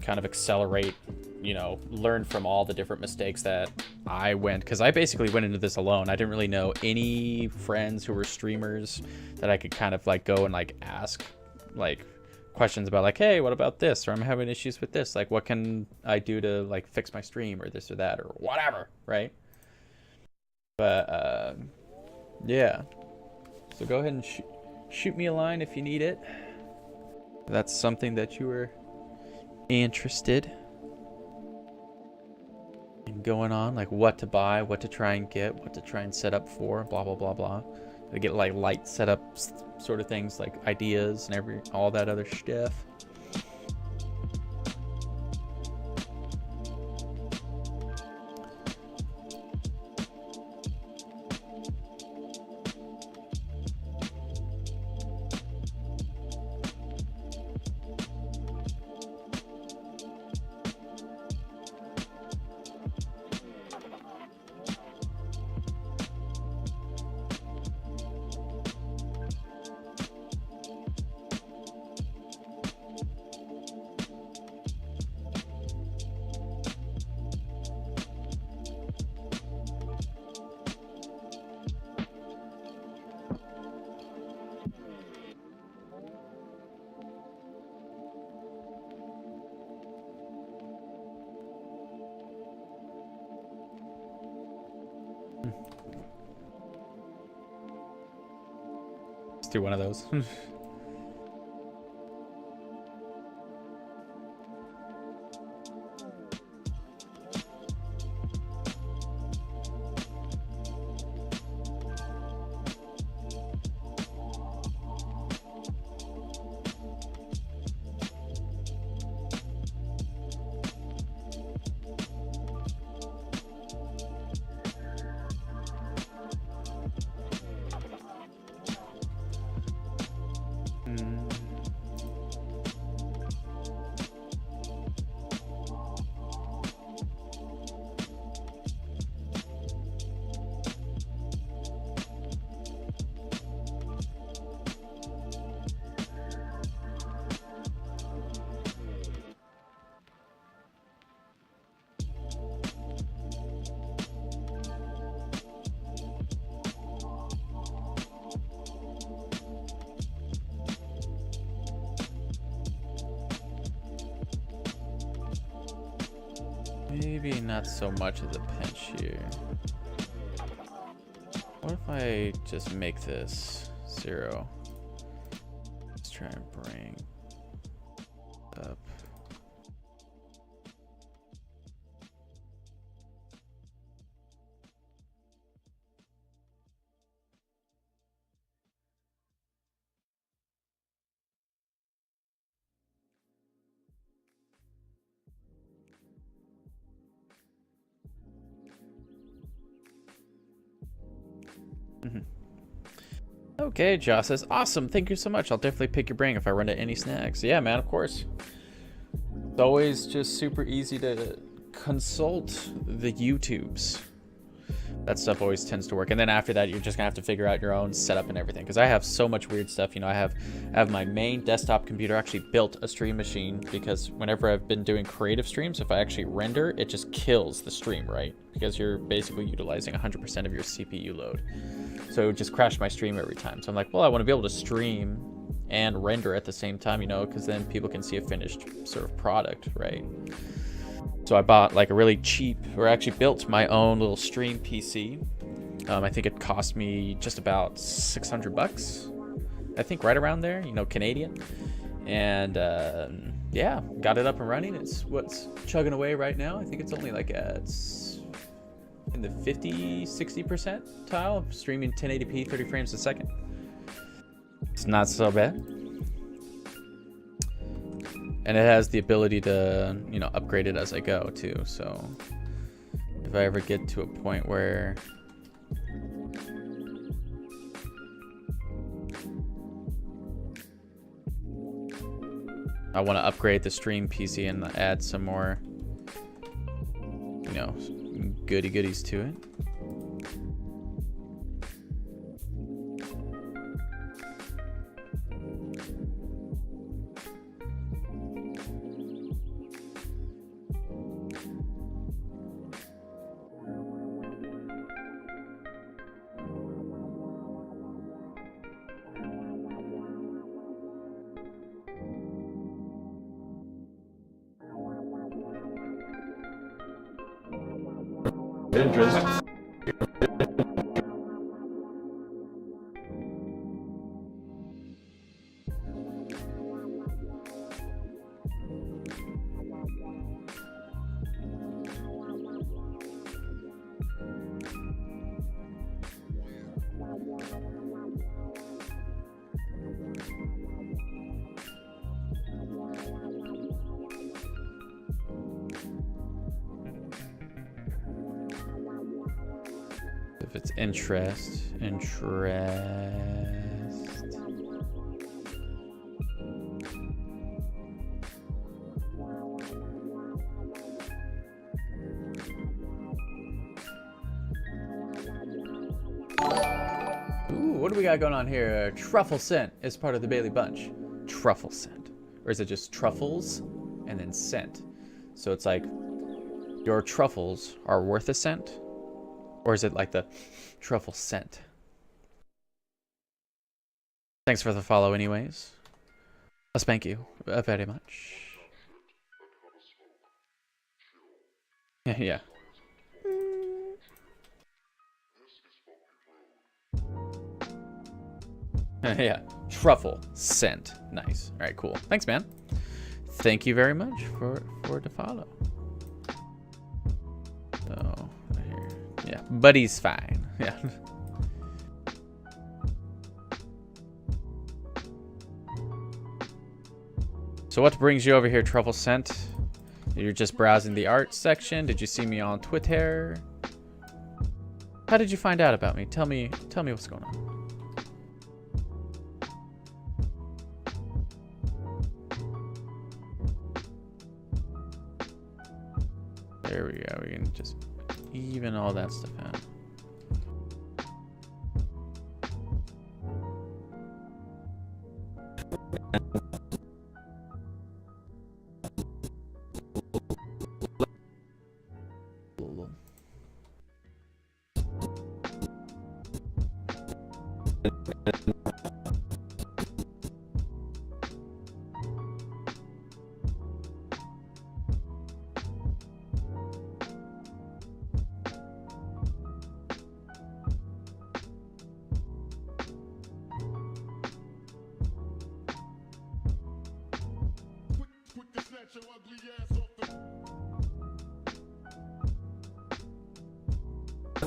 kind of accelerate, you know, learn from all the different mistakes that I went, because I basically went into this alone. I didn't really know any friends who were streamers that I could kind of like go and like ask like questions about, like, hey, what about this, or I'm having issues with this, like what can I do to like fix my stream or this or that or whatever, right? But yeah, so go ahead and shoot me a line if you need it. If that's something that you were interested in going on, like what to buy, what to try and get, what to try and set up for, blah blah blah blah, to get like light setups sort of things, like ideas and all that other stuff. Let's do one of those. maybe not so much of the pinch here. What if I just make this 0? Let's try and bring up. Okay, Josh says, awesome, thank you so much. I'll definitely pick your brain if I run into any snags. Yeah, man, of course. It's always just super easy to consult the YouTubes. That stuff always tends to work. And then after that, you're just gonna have to figure out your own setup and everything. Because I have so much weird stuff. You know, I have my main desktop computer. I actually built a stream machine because whenever I've been doing creative streams, if I actually render, it just kills the stream, right? Because you're basically utilizing 100% of your CPU load. So it would just crash my stream every time. So I'm like, well, I want to be able to stream and render at the same time, you know, because then people can see a finished sort of product, right? So I bought like a really cheap, or actually built my own little stream PC. I think it cost me just about 600 bucks. I think right around there, you know, Canadian. And yeah, got it up and running. It's what's chugging away right now. I think it's only like it's in the 50-60% tile, streaming 1080p 30 frames a second. It's not so bad. And it has the ability to, you know, upgrade it as I go too. So if I ever get to a point where I want to upgrade the stream PC and add some more, you know, goody goodies to it. Interest. If it's interest. Ooh, what do we got going on here? Truffle scent is part of the Bailey Bunch. Truffle scent. Or is it just truffles and then scent? So it's like your truffles are worth a cent? Or is it like the truffle scent? Thanks for the follow anyways. Thank you very much. Yeah. Yeah. Truffle scent. Nice. All right, cool. Thanks, man. Thank you very much for the follow. So, here. Yeah, Buddy's fine. Yeah. So what brings you over here, Truffle Scent? You're just browsing the art section? Did you see me on Twitter? How did you find out about me? Tell me what's going on. There we go. We can just even all that stuff out.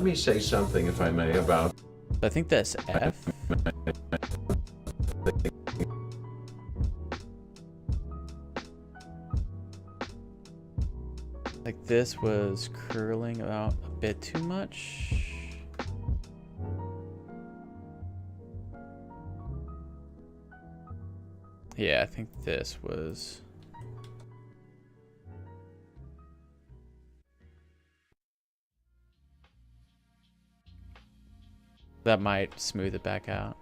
Let me say something, if I may, about I think that's F. Like this was curling out a bit too much. Yeah, I think this was... That might smooth it back out.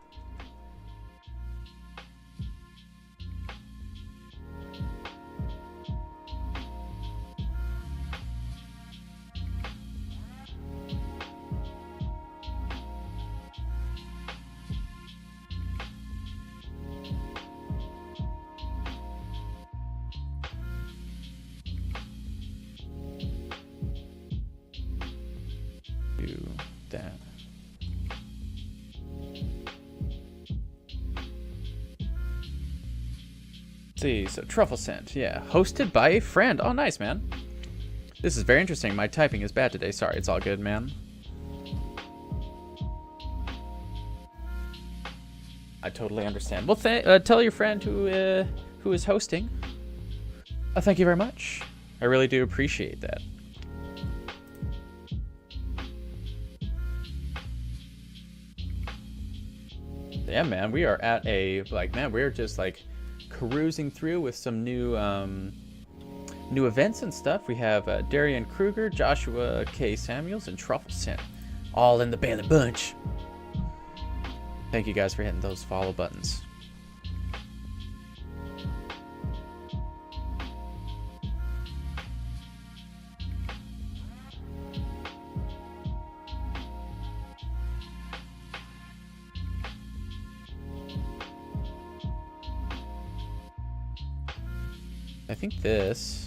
Do that. See, so truffle scent, yeah, hosted by a friend. Oh, nice, man. This is very interesting. My typing is bad today. Sorry, it's all good, man. I totally understand. Well, tell your friend who is hosting. Thank you very much. I really do appreciate that. Yeah, man, we are at a man, we're just like cruising through with some new new events and stuff. We have Darian Kruger, Joshua K. Samuels, and Truffle Scent, all in the Bailey bunch. Thank you guys for hitting those follow buttons. I think this...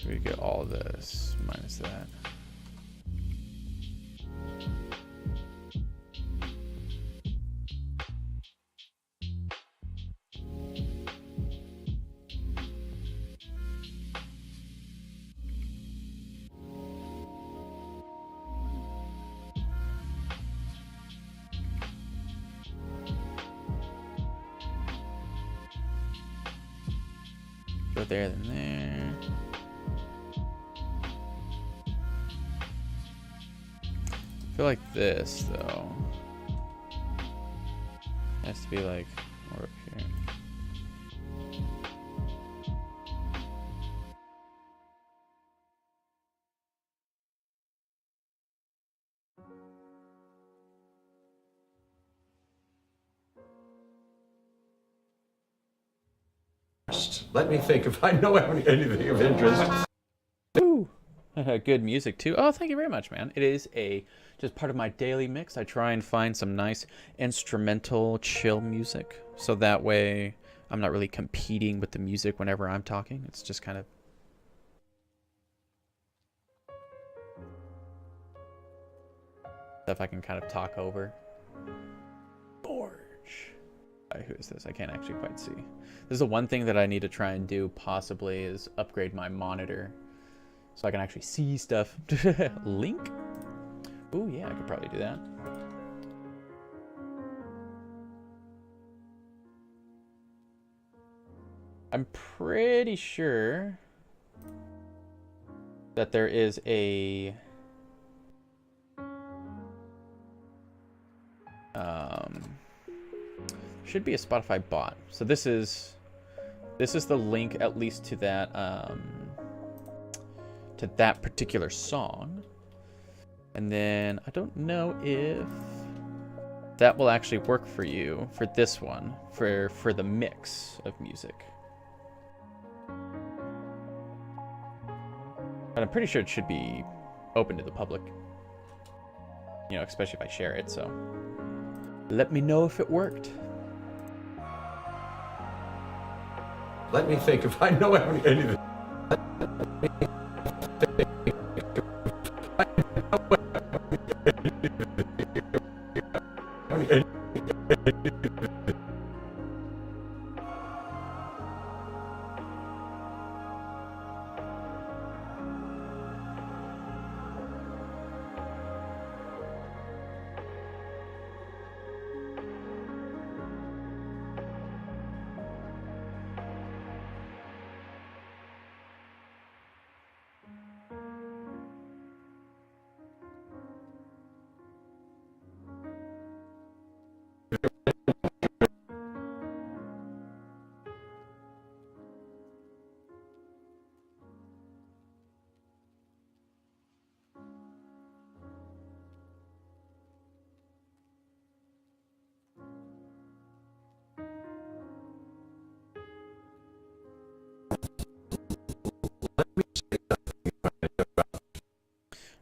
we get all this minus that. Go there, then there. I feel like this, though, has to be like more up here. Let me think if I know anything of interest. Woo! Good music too. Oh, thank you very much, man. It is just part of my daily mix. I try and find some nice instrumental, chill music, so that way I'm not really competing with the music whenever I'm talking. It's just kind of stuff I can kind of talk over. Gorge. Who is this? I can't actually quite see. This is the one thing that I need to try and do possibly is upgrade my monitor so I can actually see stuff. Link? Ooh, yeah, I could probably do that. I'm pretty sure that there is a should be a Spotify bot. So this is the link at least to that particular song. And then I don't know if that will actually work for you for this one, for the mix of music. But I'm pretty sure it should be open to the public. You know, especially if I share it, so. Let me know if it worked. Let me think if I know anything.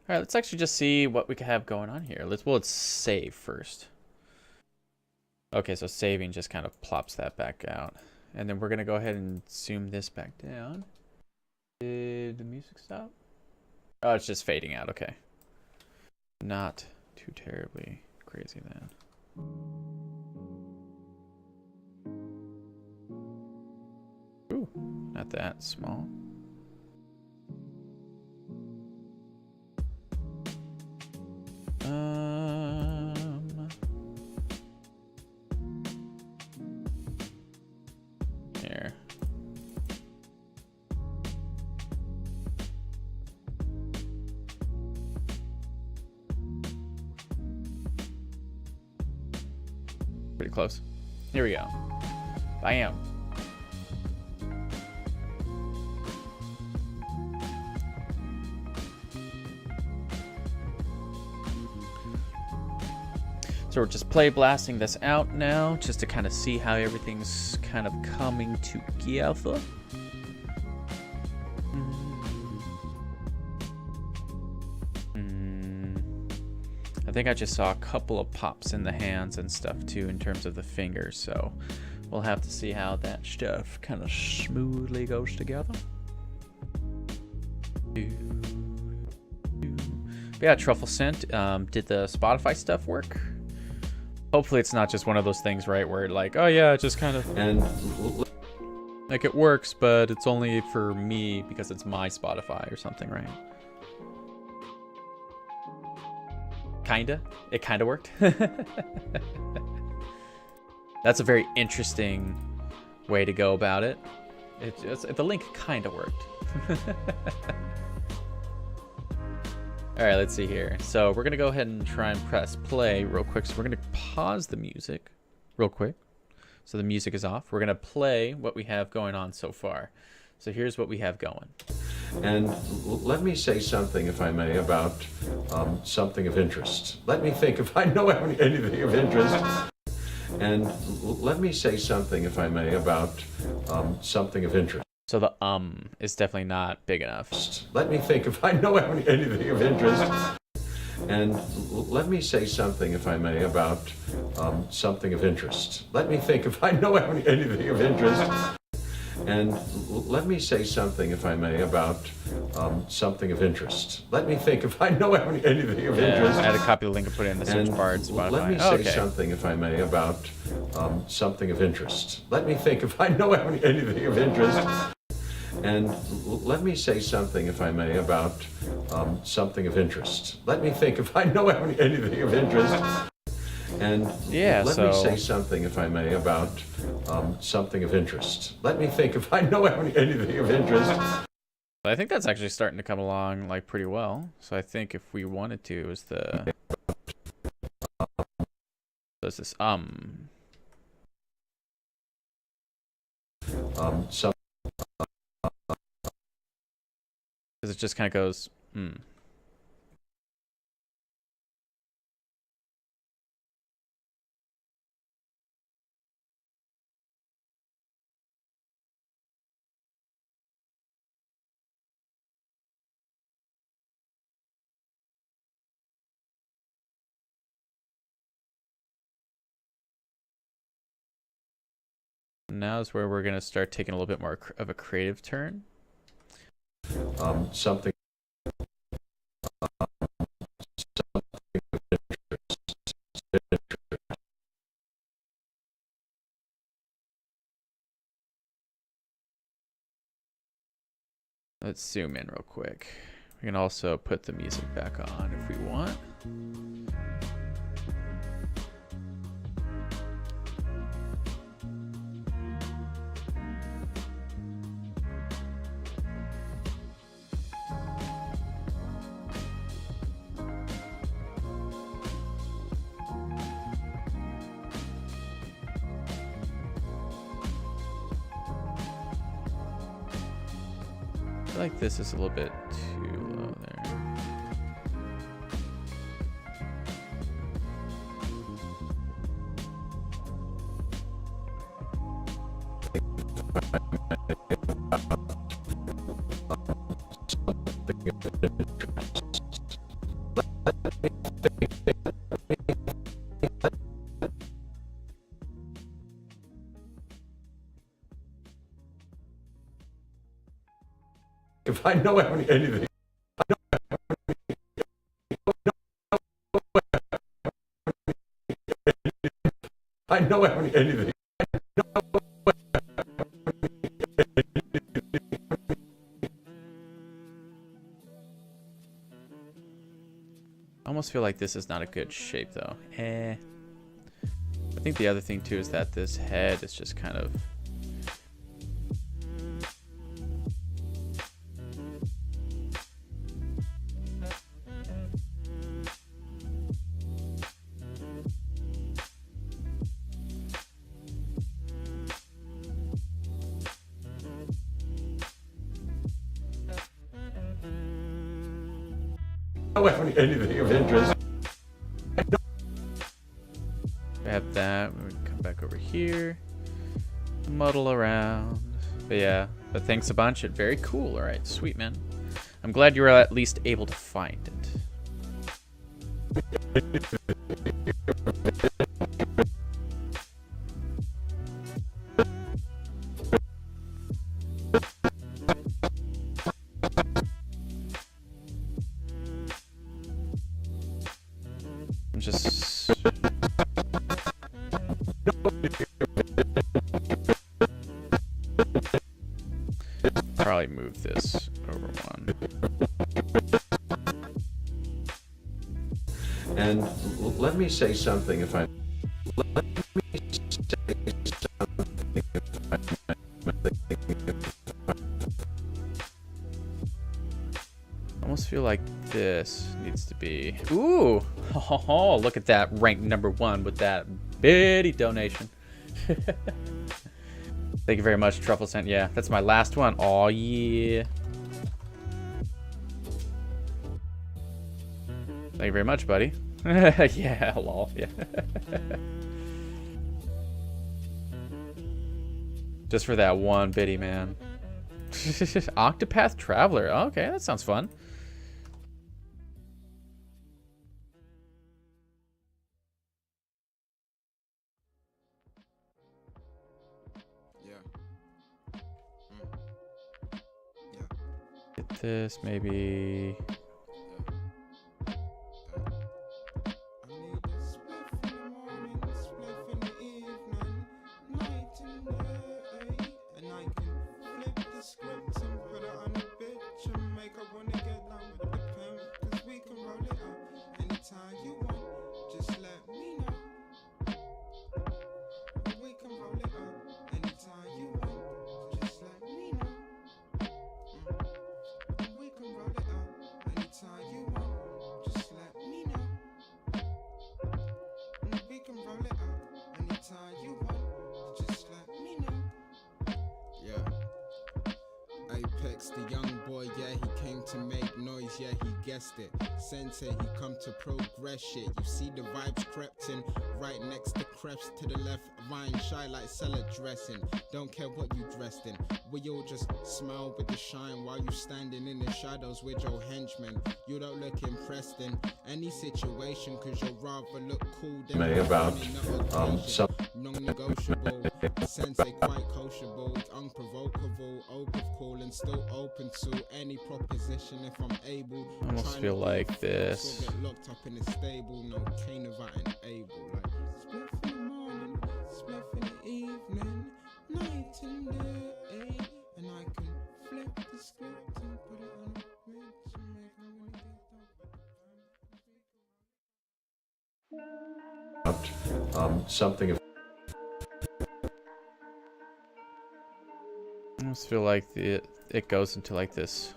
All right, let's actually just see what we can have going on here. Let's save first. Okay, so saving just kind of plops that back out. And then we're going to go ahead and zoom this back down. Did the music stop? Oh, it's just fading out. Okay. Not too terribly crazy then. Ooh, not that small. Here. Pretty close. Here we go. Bam. So we're just play blasting this out now, just to kind of see how everything's kind of coming together. I think I just saw a couple of pops in the hands and stuff too in terms of the fingers, so we'll have to see how that stuff kind of smoothly goes together. But yeah, truffle scent. Did the Spotify stuff work? Hopefully it's not just one of those things, right, where like, oh yeah, it just kind of And like it works, but it's only for me because it's my Spotify or something, right? Kinda. It kinda worked. That's a very interesting way to go about it. The link kinda worked. Alright, let's see here. So we're gonna go ahead and try and press play real quick. So we're gonna pause the music real quick. So the music is off. We're gonna play what we have going on so far. So here's what we have going. And let me say something, if I may, about something of interest. Let me think if I know anything of interest. And let me say something, if I may, about something of interest. So the is definitely not big enough. Let me think if I know anything of interest. And let me say something, if I may, about something of interest. Let me think if I know anything of interest. And let me say something, if I may, about something of interest. Let me think if I know anything of interest. I had to copy the link and put it in the search bar at Spotify. Let me say something, if I may, about something of interest. Let me think if I know anything of interest. And let me say something, if I may, about something of interest. Let me think if I know anything of interest. And yeah, let me say something, if I may, about something of interest. Let me think if I know anything of interest. I think that's actually starting to come along like pretty well. So I think if we wanted to, is the does this Some because it just kind of goes Now is where we're going to start taking a little bit more of a creative turn. Something. Let's zoom in real quick. We can also put the music back on if we want. I feel like this is a little bit too low there. If I know anything, I know anything. I almost feel like this is not a good shape though. I think the other thing too is that this head is just kind of anything of interest. we have that. We can come back over here, muddle around. But yeah, but thanks a bunch. It's very cool. All right, sweet man. I'm glad you were at least able to find it. I'm just probably move this over one. And let me say something if I. Let me say something if I. I almost feel like this needs to be. Ooh! Oh, look at that, ranked #1 with that bitty donation. Thank you very much, Truffle Scent. Yeah, that's my last one. Oh yeah. Thank you very much, buddy. Yeah, lol. Yeah. Just for that one bitty, man. Octopath Traveler. Okay, that sounds fun. Get this, maybe. The young boy, yeah, he came to make noise, yeah, he guessed it. Sensei, he come to progress shit. You see the vibes crept in, right next to creps to the left, vine shy like salad dressing. Don't care what you dressed in, we all just smile with the shine while you standing in the shadows with your henchmen. You don't look impressed in any situation, cause you'd rather look cool than About some. Long non-negotiable. Sensei quite coachable, it's unprovocable, open call and still open to any proposition if I'm able. Almost feel like this. Get locked up in a stable, no cane without an able. Like split for the morning, split for the evening, night and day, and I can flip the script and put it on a bridge and make my money get something of I almost feel like it goes into like this.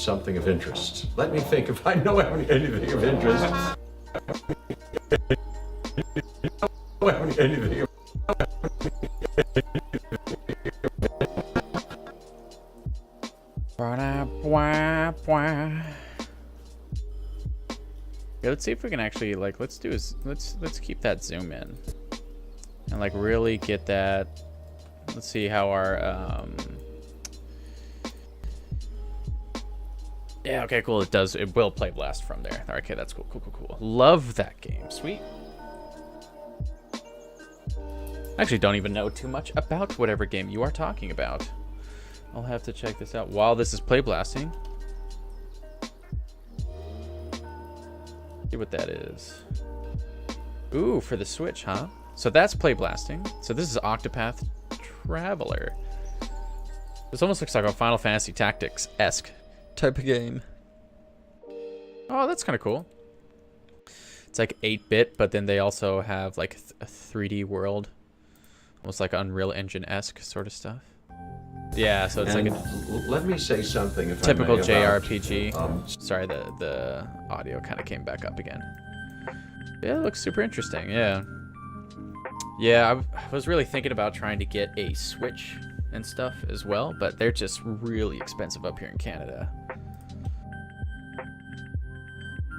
something of interest. Let me think if I know anything of interest. Anything of Yeah, let's see if we can actually like let's keep that zoom in and like really get that. Let's see how our yeah, okay, cool. It will play Blast from there. Okay, that's cool. Cool. Love that game. Sweet. I actually don't even know too much about whatever game you are talking about. I'll have to check this out while this is play blasting. See what that is. Ooh, for the Switch, huh? So that's play blasting. So this is Octopath Traveler. This almost looks like a Final Fantasy Tactics-esque type of game. Oh, that's kind of cool. It's like 8-bit, but then they also have like a 3D world. Almost like Unreal Engine-esque sort of stuff. Yeah, so it's like a let me say something if typical I may JRPG. Sorry, the audio kind of came back up again. Yeah, it looks super interesting. Yeah, I was really thinking about trying to get a Switch and stuff as well, but they're just really expensive up here in Canada.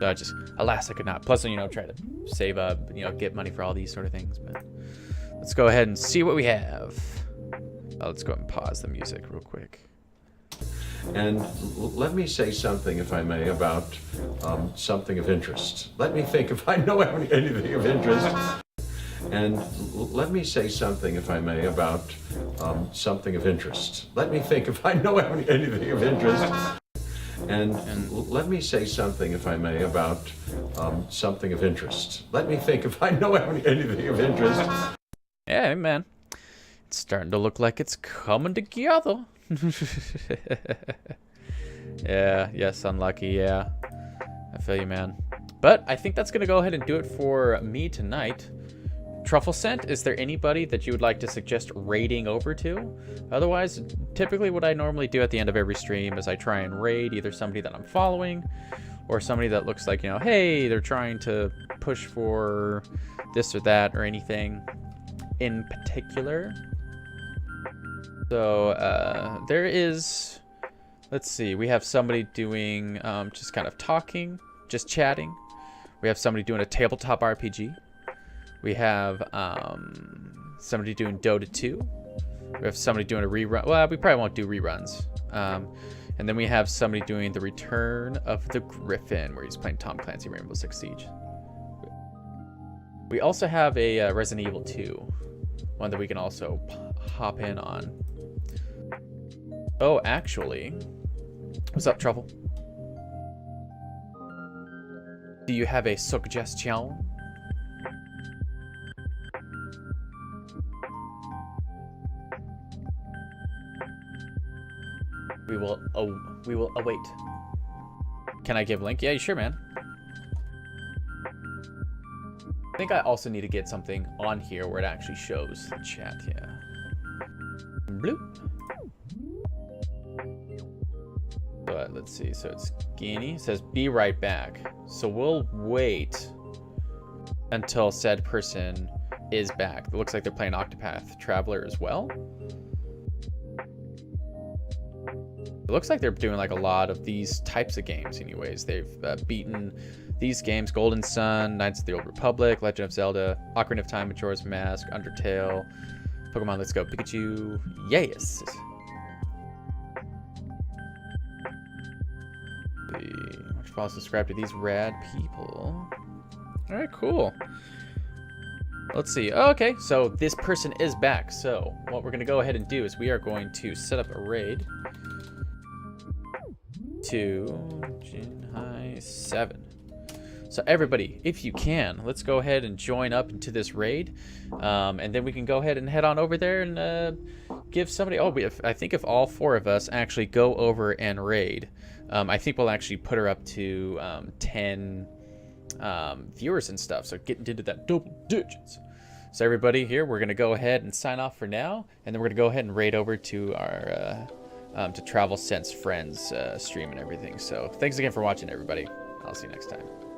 So alas, I could not. Plus, you know, try to save up, you know, get money for all these sort of things. But let's go ahead and see what we have. Let's go ahead and pause the music real quick. And let me say something, if I may, about something of interest. Let me think if I know anything of interest. And let me say something, if I may, about something of interest. Let me think if I know anything of interest. And let me say something, if I may, about something of interest. Let me think if I know anything of interest. Yeah, man. It's starting to look like it's coming together. Yeah, yes, unlucky, yeah. I feel you, man. But I think that's going to go ahead and do it for me tonight. Truffle Scent, is there anybody that you would like to suggest raiding over to? Otherwise, typically what I normally do at the end of every stream is I try and raid either somebody that I'm following or somebody that looks like, you know, hey, they're trying to push for this or that or anything in particular. So there is, let's see, we have somebody doing just kind of talking, just chatting. We have somebody doing a tabletop RPG. We have somebody doing Dota 2. We have somebody doing a rerun. Well, we probably won't do reruns. And then we have somebody doing the Return of the Griffin, where he's playing Tom Clancy Rainbow Six Siege. We also have a Resident Evil 2, one that we can also hop in on. Oh, actually, what's up, Truffle? Do you have a suggestion? We will await. Can I give link? Yeah, sure, man. I think I also need to get something on here where it actually shows the chat. Yeah. Bloop. But let's see. So it's Guinea. It says be right back. So we'll wait until said person is back. It looks like they're playing Octopath Traveler as well. It looks like they're doing like a lot of these types of games anyways. They've beaten these games: Golden Sun, Knights of the Old Republic, Legend of Zelda, Ocarina of Time, Majora's Mask, Undertale, Pokemon Let's Go Pikachu. Yes. Follow, subscribe to these rad people. All right, cool. Let's see. Oh, okay, so this person is back. So what we're gonna go ahead and do is we are going to set up a raid to Jinhai 7. So everybody, if you can, let's go ahead and join up into this raid, and then we can go ahead and head on over there and give somebody. Oh, I think if all 4 of us actually go over and raid, I think we'll actually put her up to 10 viewers and stuff. So getting into that double digits. So everybody here, we're gonna go ahead and sign off for now, and then we're gonna go ahead and raid over to our to Travel Sense Friends stream and everything. So thanks again for watching, everybody. I'll see you next time.